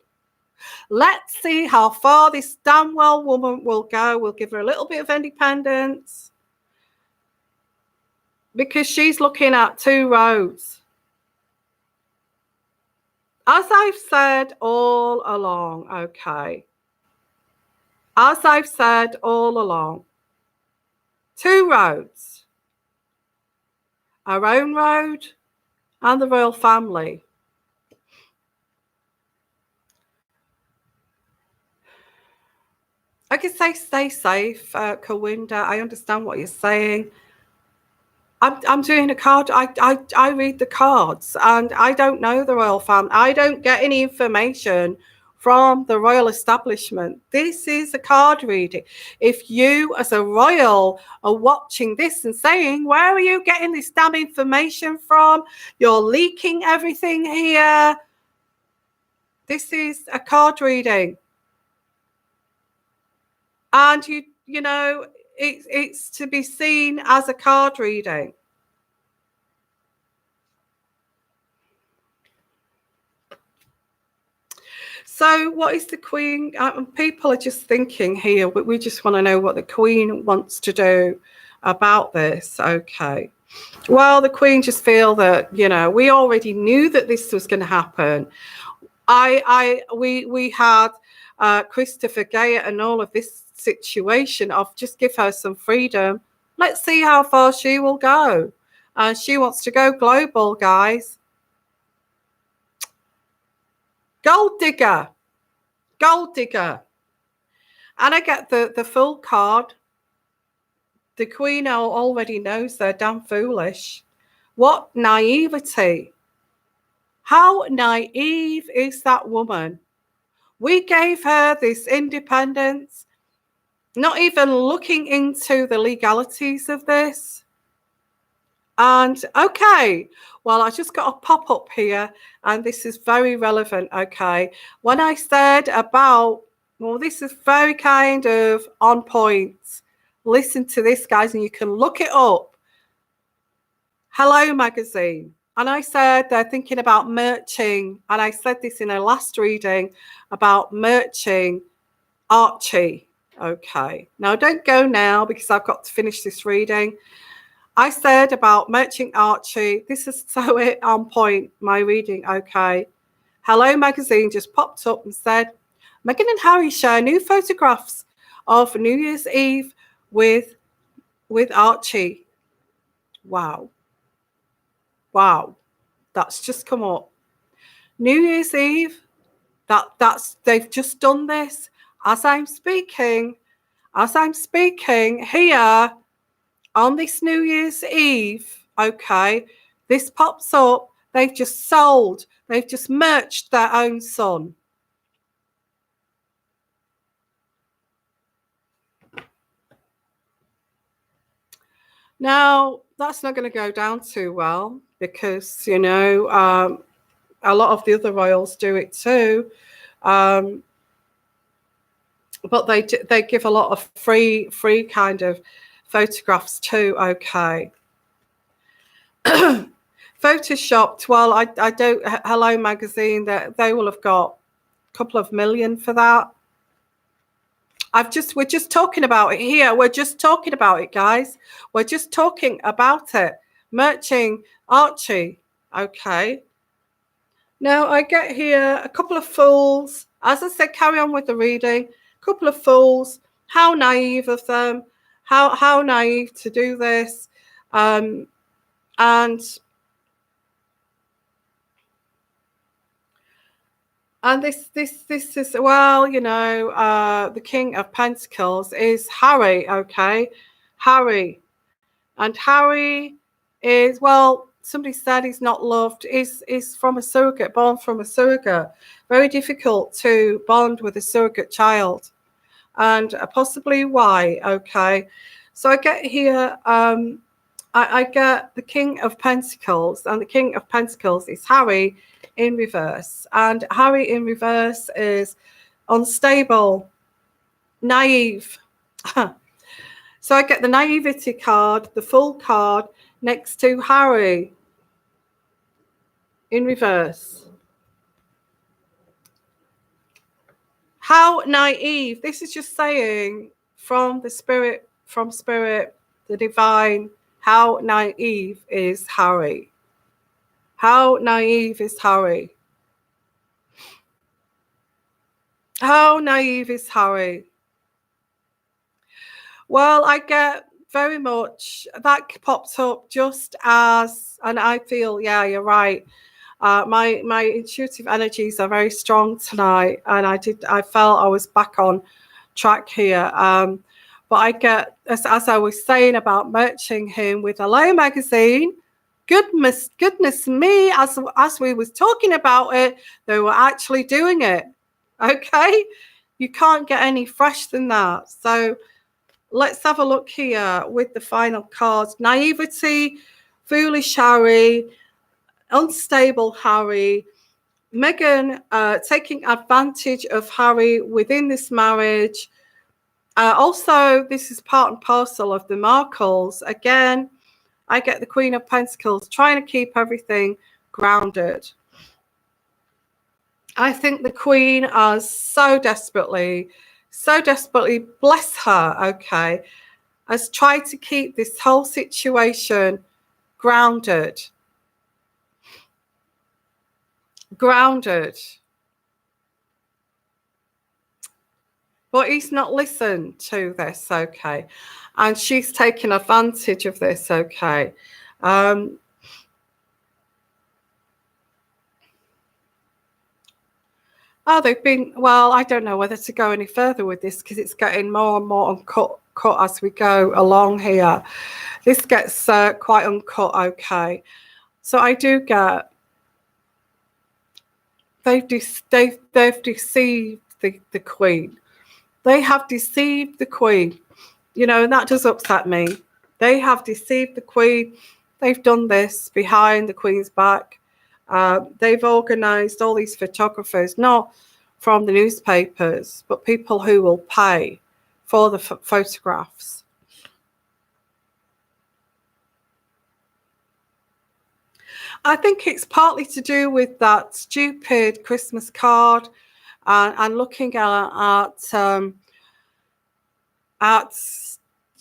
Let's see how far this damn well woman will go. We'll give her a little bit of independence, because she's looking at two roads. As I've said all along, okay. As I've said all along, two roads. Our own road and the royal family. I could say stay safe, Kawinda. I understand what you're saying. I'm doing a card. I read the cards, and I don't know the royal family. I don't get any information from the royal establishment. This is a card reading. If you, as a royal, are watching this and saying, where are you getting this damn information from? You're leaking everything here. This is a card reading. And you know, it's to be seen as a card reading. So what is the Queen? People are just thinking here, but we just want to know what the Queen wants to do about this. Okay. Well, the Queen just feel that, you know, we already knew that this was going to happen. We had Christopher Gale and all of this situation of just give her some freedom. Let's see how far she will go. She wants to go global, guys. Gold digger. Gold digger. And I get the full card. The Queen already knows they're damn foolish. What naivety. How naive is that woman? We gave her this independence, not even looking into the legalities of this. And okay, well, I just got a pop-up here, and this is very relevant, okay? When I said about, well, this is very kind of on point. Listen to this, guys, and you can look it up. Hello Magazine. And I said they're thinking about merching, and I said this in a last reading about merching Archie. Okay, now don't go now, because I've got to finish this reading. I said about merching Archie. This is so on point, my reading. Okay. Hello Magazine just popped up and said, Meghan and Harry share new photographs of New Year's Eve with Archie. Wow. Wow. That's just come up. New Year's Eve. They've just done this as I'm speaking here. On this New Year's Eve, okay, this pops up. They've just sold, they've just merged their own son. Now, that's not going to go down too well, because, you know, a lot of the other royals do it too. But they give a lot of free kind of photographs too. Okay. Photoshopped. Well, I don't. Hello Magazine. That they will have got a couple of million for that. We're just talking about it here. We're just talking about it, guys. We're just talking about it. Merching Archie. Okay. Now I get here a couple of fools. As I said, carry on with the reading. A couple of fools. How naive of them. How naive to do this. And this is, well, you know, the King of Pentacles is Harry, okay? Harry. And Harry is, well, somebody said he's not loved, is from a surrogate, born from a surrogate. Very difficult to bond with a surrogate child. And possibly why, okay? So I get here, I get the King of Pentacles, and the King of Pentacles is Harry in reverse. And Harry in reverse is unstable, naive. So I get the naivety card, the Fool card, next to Harry in reverse. How naive. This is just saying from the spirit, the divine, how naive is Harry? How naive is Harry? How naive is Harry? Well, I get very much that popped up just as, and I feel, yeah, you're right. My intuitive energies are very strong tonight, and I felt I was back on track here. But I get, as I was saying about merching him with Hello Magazine, goodness me, as we was talking about it, they were actually doing it. Okay, you can't get any fresh than that. So let's have a look here with the final cards. Naivety, foolish Harry, unstable Harry, Meghan taking advantage of Harry within this marriage. Also, this is part and parcel of the Markles. Again, I get the Queen of Pentacles trying to keep everything grounded. I think the Queen is so desperately, bless her, okay, has tried to keep this whole situation grounded. But he's not listened to this, okay, and she's taken advantage of this, okay. Oh, they've been, well, I don't know whether to go any further with this because it's getting more and more uncut as we go along here. This gets quite uncut, okay. So I do get, they've deceived the Queen. They have deceived the Queen, you know, and that does upset me. They have deceived the Queen. They've done this behind the Queen's back. They've organised all these photographers, not from the newspapers, but people who will pay for the photographs. I think it's partly to do with that stupid Christmas card and looking at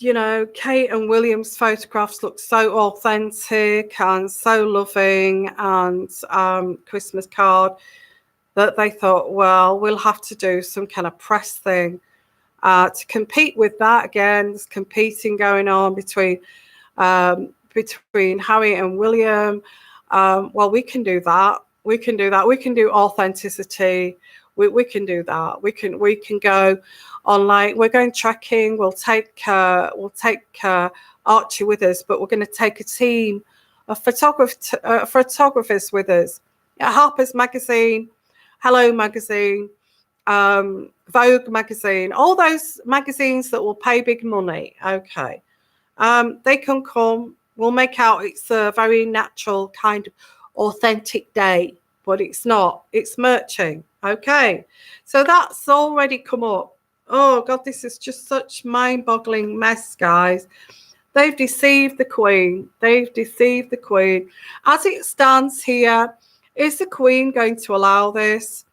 you know, Kate and William's photographs look so authentic and so loving, and Christmas card, that they thought, well, we'll have to do some kind of press thing to compete with that. Again, there's competing going on between Harry and William. Well, we can do that. We can do authenticity. We can do that. We can go online. We're going trekking. We'll take Archie with us, but we're going to take a team of photographers with us. Harper's Magazine, Hello Magazine, Vogue Magazine, all those magazines that will pay big money. Okay, they can come. We'll make out it's a very natural kind of authentic day, but it's not. It's merching. Okay, so that's already come up. Oh God, this is just such mind-boggling mess, guys. They've deceived the Queen. They've deceived the Queen. As it stands here, is the Queen going to allow this?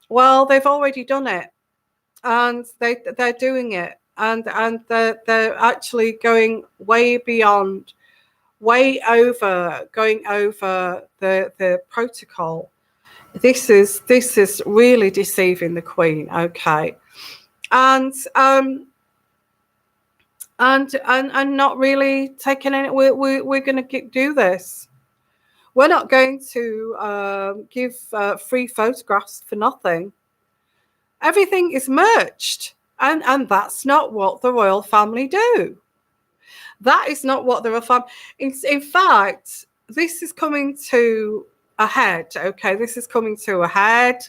Well, they've already done it, and they're doing it, and they're actually going way beyond, way over, going over the protocol. This is really deceiving the Queen. Okay, and not really taking any. We're going to do this. We're not going to give free photographs for nothing. Everything is merged, and that's not what the royal family do. That is not what the royal family. In fact, this is coming to a head. Okay, this is coming to a head.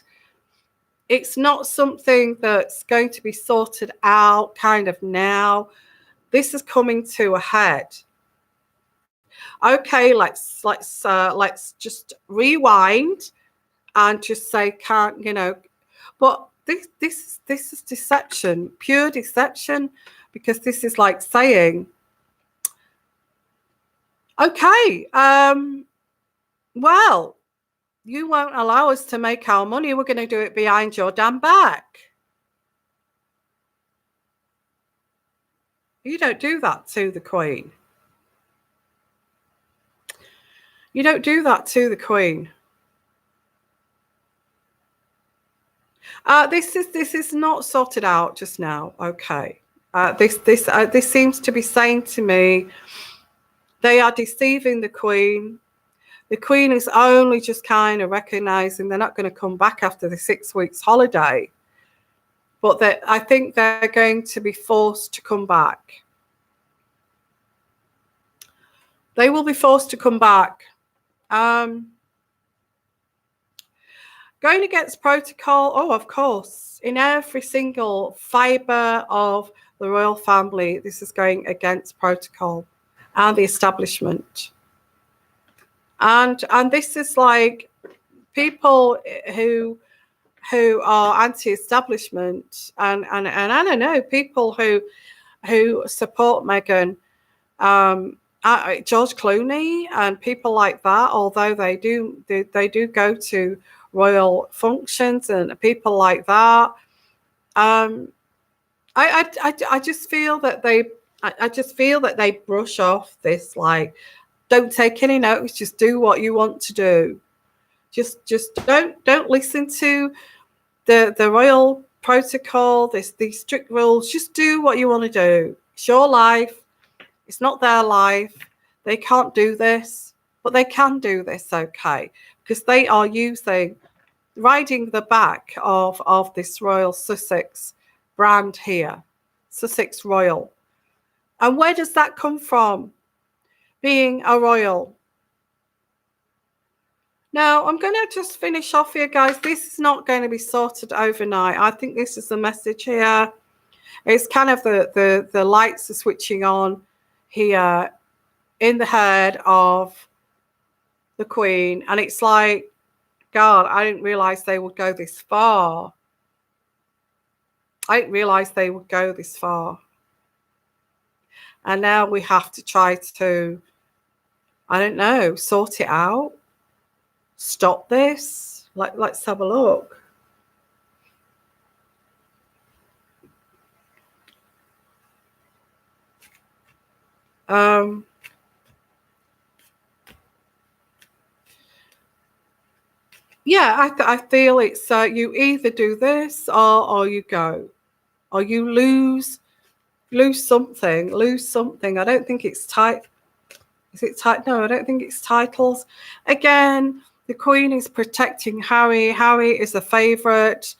It's not something that's going to be sorted out kind of now. This is coming to a head. Okay, let's just rewind and just say, can't, you know, but this is deception, pure deception, because this is like saying, okay, well, you won't allow us to make our money. We're going to do it behind your damn back. You don't do that to the Queen. You don't do that to the Queen. This is not sorted out just now. Okay. This seems to be saying to me they are deceiving the Queen. The Queen is only just kind of recognizing they're not going to come back after the 6 weeks holiday, but that I think they're going to be forced to come back. They will be forced to come back. Going against protocol, oh, of course. In every single fibre of the royal family, this is going against protocol and the establishment. And this is like people who are anti-establishment, and I don't know, people who support Meghan, George Clooney and people like that, although they do go to royal functions and people like that. I just feel that they brush off this, like, don't take any notice, just do what you want to do. Just don't listen to the royal protocol, these strict rules. Just do what you want to do. It's your life. It's not their life. They can't do this, but they can do this, okay, because they are riding the back of this Royal Sussex brand here, Sussex Royal. And where does that come from? Being a royal. Now, I'm going to just finish off here, guys. This is not going to be sorted overnight. I think this is the message here. It's kind of the lights are switching on here in the head of the Queen. And it's like, God, I didn't realize they would go this far. I didn't realize they would go this far. And now we have to try to, I don't know, sort it out. Stop this. Let's have a look. Yeah, I feel it's you either do this or you go, or you lose something. I don't think it's tight. Is it tight? No, I don't think it's titles. Again, the Queen is protecting Harry. Harry is a favourite.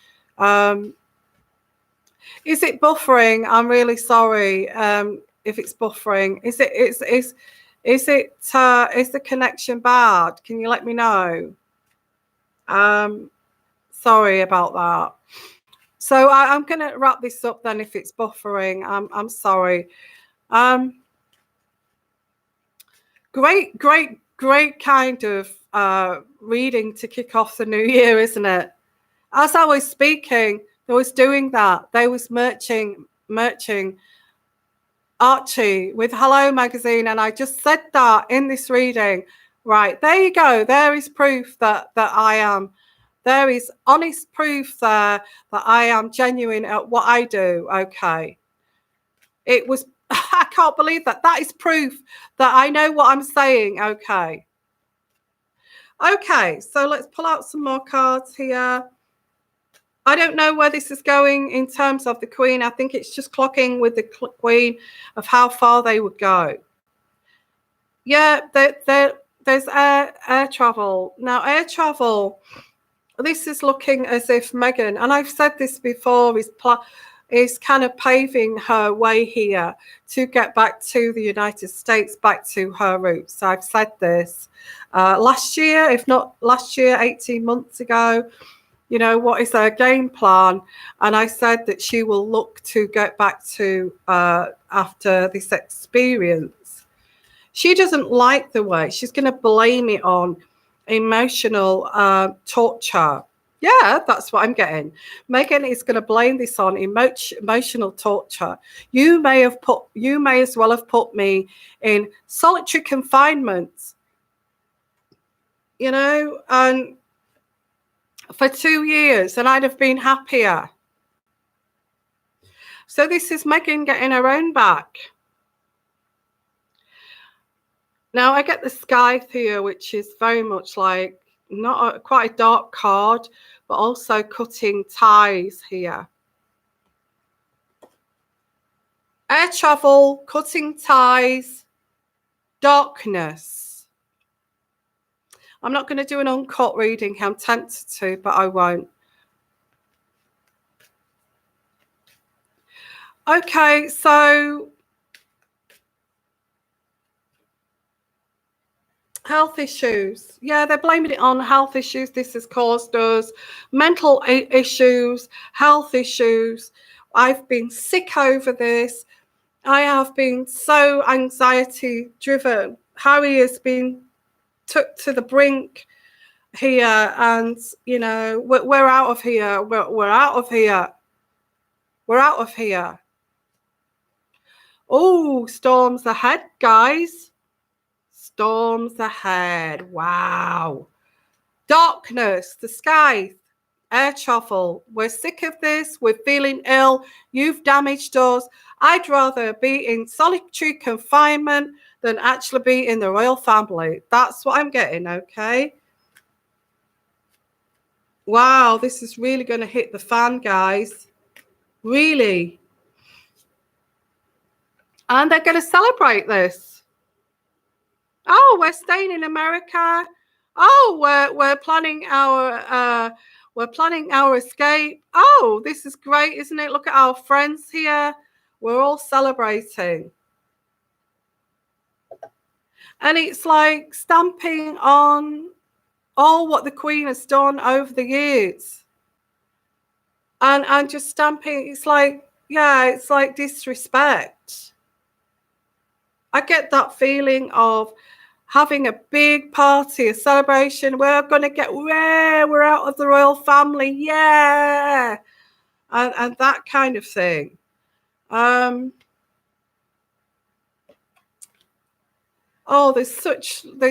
Is it buffering? I'm really sorry if it's buffering. Is the connection bad? Can you let me know? Sorry about that. So I'm going to wrap this up then. If it's buffering, I'm sorry. Great kind of reading to kick off the new year, isn't it? As I was speaking, they was doing that. They was merching Archie with Hello Magazine, and I just said that in this reading. Right, there you go. There is proof that I am. There is honest proof there that I am genuine at what I do. Okay. It was, I can't believe that. That is proof that I know what I'm saying. Okay. Okay, so let's pull out some more cards here. I don't know where this is going in terms of the Queen. I think it's just clocking with the Queen of how far they would go. Yeah, there's air travel. Now, air travel, this is looking as if Meghan, and I've said this before, is kind of paving her way here to get back to the United States, back to her roots. I've said this last year, if not last year, 18 months ago. You know, what is her game plan? And I said that she will look to get back to after this experience. She doesn't like the way. She's going to blame it on emotional torture. Yeah, that's what I'm getting. Meghan is going to blame this on emotional torture. You may as well have put me in solitary confinement, you know, and for 2 years, and I'd have been happier. So this is Meghan getting her own back. Now I get the sky here, which is very much like quite a dark card, but also cutting ties here. Air travel, cutting ties, darkness. I'm not going to do an uncut reading. I'm tempted to, but I won't. Okay, so health issues. Yeah, they're blaming it on health issues. This has caused us mental issues, health issues. I've been sick over this. I have been so anxiety driven. Harry has been took to the brink here, and you know, we're out of here. We're out of here. We're out of here. Oh, storms ahead, guys. Storms ahead. Wow. Darkness, the sky, air travel. We're sick of this. We're feeling ill. You've damaged us. I'd rather be in solitary confinement than actually be in the royal family. That's what I'm getting, okay? Wow, this is really going to hit the fan, guys. Really. And they're going to celebrate this. Oh, we're staying in America. Oh, we're planning our escape. Oh, this is great, isn't it? Look at our friends here. We're all celebrating. And it's like stamping on all what the Queen has done over the years. And just stamping, it's like, yeah, it's like disrespect. I get that feeling of having a big party, a celebration. We're going to get we're out of the royal family, yeah, and that kind of thing. Oh, there's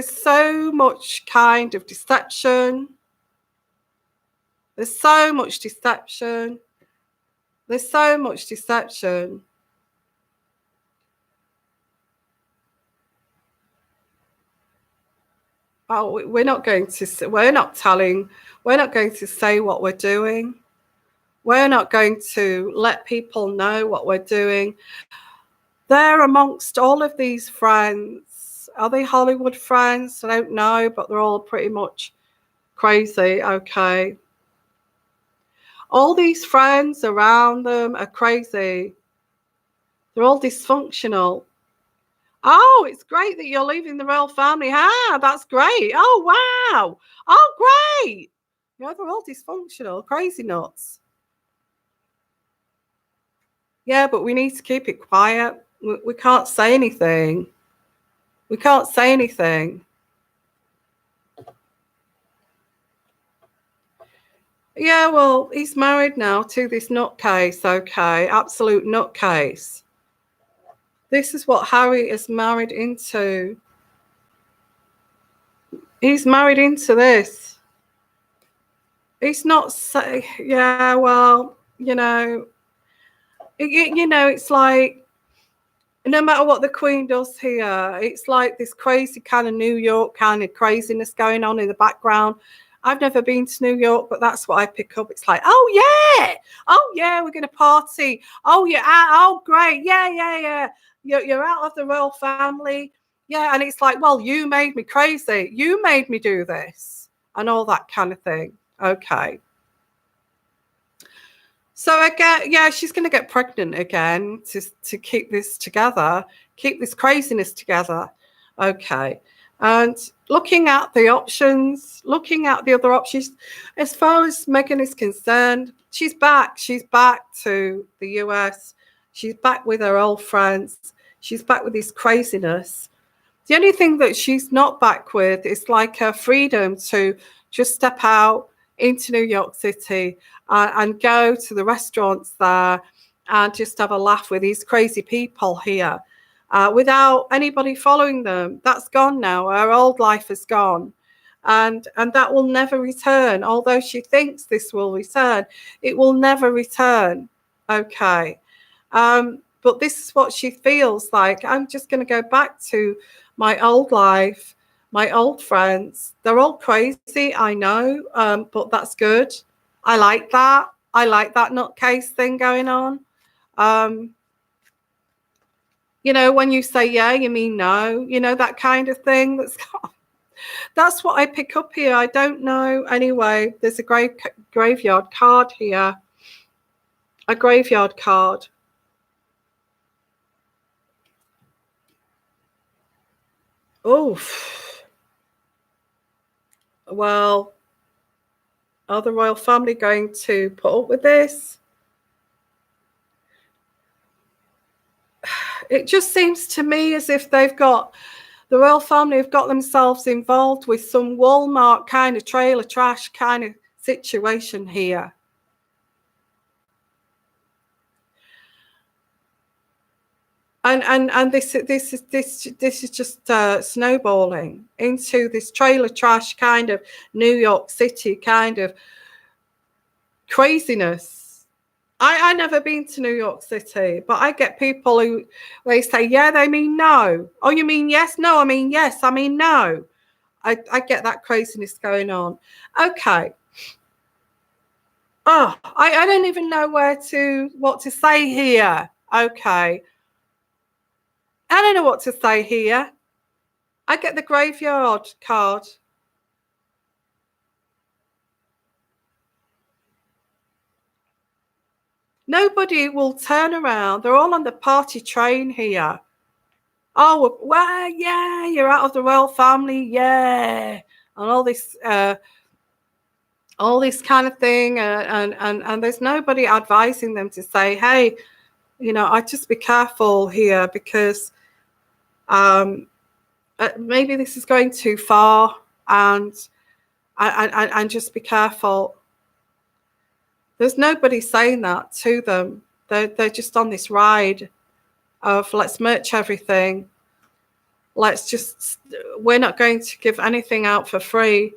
so much kind of deception. There's so much deception. There's so much deception. Oh, we're not going to say what we're doing. We're not going to let people know what we're doing. They're amongst all of these friends. Are they Hollywood friends? I don't know, but they're all pretty much crazy, okay? All these friends around them are crazy. They're all dysfunctional. Oh, it's great that you're leaving the royal family. Ah, that's great. Oh, wow. Oh, great. Yeah, they're all dysfunctional, crazy nuts. Yeah, but we need to keep it quiet. We can't say anything. We can't say anything. Yeah, well, he's married now to this nutcase, okay? Absolute nutcase. This is what Harry is married into. He's married into this. He's not say, yeah, well, you know, it's like, no matter what the Queen does here, it's like this crazy kind of New York kind of craziness going on in the background. I've never been to New York, but that's what I pick up. It's like, oh yeah, we're going to party. Oh yeah, oh great, yeah. You're out of the royal family, yeah. And it's like, well, you made me crazy. You made me do this, and all that kind of thing. Okay. So I get, yeah, she's going to get pregnant again to keep this together, keep this craziness together. Okay. And looking at the options, looking at the other options, as far as Meghan is concerned, she's back. She's back to the US. She's back with her old friends. She's back with this craziness. The only thing that she's not back with is like her freedom to just step out into New York City and go to the restaurants there and just have a laugh with these crazy people here without anybody following them. That's gone now. Her old life is gone. And that will never return. Although she thinks this will return, it will never return. Okay. But this is what she feels like. I'm just going to go back to my old life, my old friends. They're all crazy, I know, but that's good. I like that. I like that nutcase thing going on. You know, when you say yeah, you mean no. You know, that kind of thing. That's what I pick up here. I don't know. Anyway, there's a graveyard card here. A graveyard card. Oof. Well, are the royal family going to put up with this? It just seems to me as if the royal family have got themselves involved with some Walmart kind of trailer trash kind of situation here. And this is just snowballing into this trailer trash kind of New York City kind of craziness. I never been to New York City, but I get people who they say yeah, they mean no. Oh, you mean yes? No, I mean yes. I mean no. I get that craziness going on. Okay. Oh, I don't even know what to say here. Okay. I don't know what to say here. I get the graveyard card. Nobody will turn around. They're all on the party train here. Oh, well, yeah, you're out of the royal family, yeah, and all this kind of thing, and there's nobody advising them to say, hey, you know, I just be careful here because maybe this is going too far, and just be careful. There's nobody saying that to them. They're just on this ride of let's merch everything. We're not going to give anything out for free.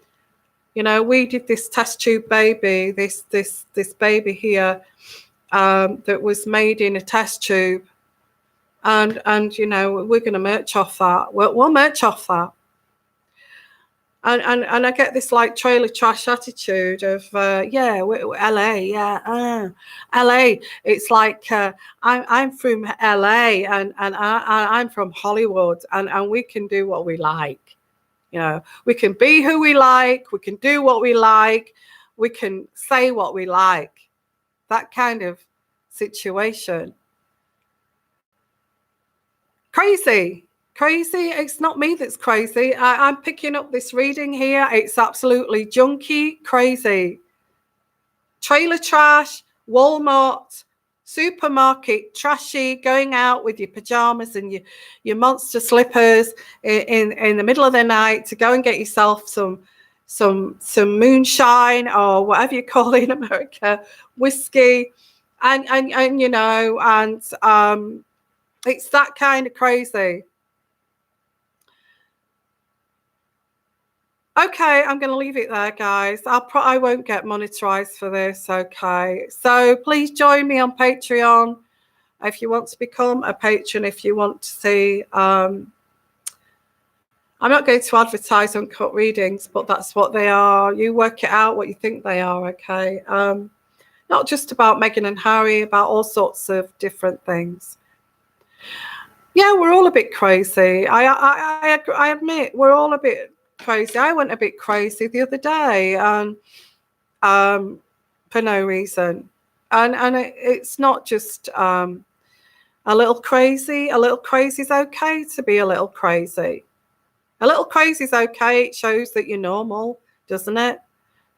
You know, we did this test tube baby, this baby here that was made in a test tube. And you know, we're going to merch off that. We'll merch off that. And I get this like trailer trash attitude of yeah, LA, yeah, LA. It's like I'm from LA and I'm from Hollywood, and we can do what we like. You know, we can be who we like, we can do what we like, we can say what we like. That kind of situation. Crazy. It's not me that's crazy. I'm picking up this reading here. It's absolutely junky crazy. Trailer trash, Walmart, supermarket, trashy, going out with your pajamas and your monster slippers in the middle of the night to go and get yourself some moonshine or whatever you call it in America, whiskey, and you know, and It's that kind of crazy. Okay, I'm going to leave it there, guys. I won't get monetized for this. Okay, so please join me on Patreon if you want to become a patron. If you want to see, I'm not going to advertise uncut readings, but that's what they are. You work it out what you think they are. Okay, not just about Meghan and Harry, about all sorts of different things. Yeah, we're all a bit crazy. I admit we're all a bit crazy. I went a bit crazy the other day, and for no reason. And it's not just a little crazy. A little crazy is okay to be a little crazy. A little crazy is okay. It shows that you're normal, doesn't it?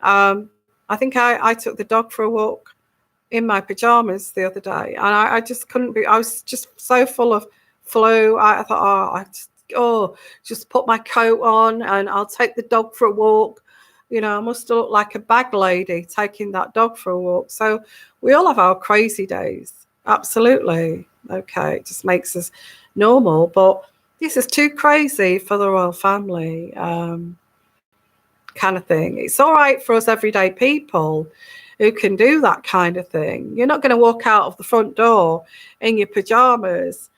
I think I took the dog for a walk in my pajamas the other day, and I just couldn't be. I was just so full of flu. I thought, just put my coat on and I'll take the dog for a walk. You know, I must look like a bag lady taking that dog for a walk. So we all have our crazy days. Absolutely. Okay. It just makes us normal. But this is too crazy for the royal family, kind of thing. It's all right for us everyday people who can do that kind of thing. You're not going to walk out of the front door in your pajamas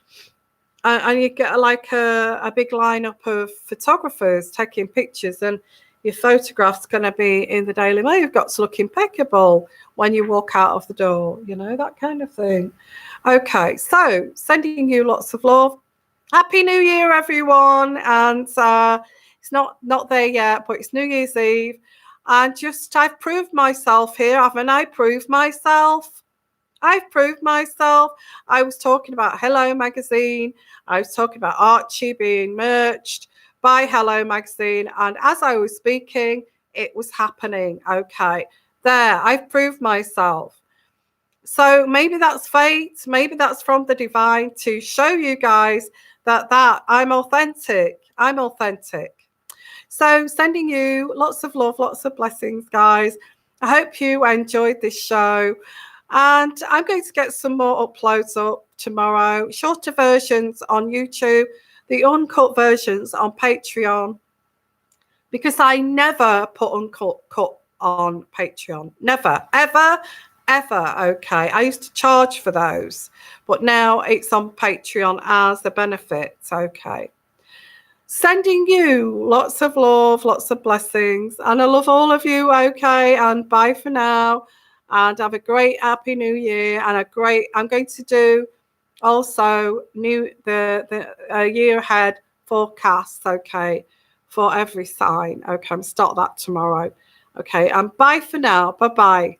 and you get like a big lineup of photographers taking pictures, and your photograph's going to be in the Daily Mail. You've got to look impeccable when you walk out of the door, you know, that kind of thing. Okay, so sending you lots of love. Happy New Year, everyone. And it's not there yet, but it's New Year's Eve. And I've proved myself here, haven't I? Proved myself. I've proved myself. I was talking about Hello Magazine. I was talking about Archie being merged by Hello Magazine. And as I was speaking, it was happening. Okay, there, I've proved myself. So maybe that's fate. Maybe that's from the divine to show you guys that I'm authentic. I'm authentic. So sending you lots of love, lots of blessings, guys. I hope you enjoyed this show. And I'm going to get some more uploads up tomorrow. Shorter versions on YouTube, the uncut versions on Patreon. Because I never put uncut on Patreon. Never, ever, ever. Okay. I used to charge for those, but now it's on Patreon as a benefit. Okay. Sending you lots of love, lots of blessings, and I love all of you. Okay, and bye for now, and have a great happy new year and I'm going to do also the year ahead forecasts. Okay, for every sign. Okay, I'm start that tomorrow. Okay, and bye for now. Bye bye.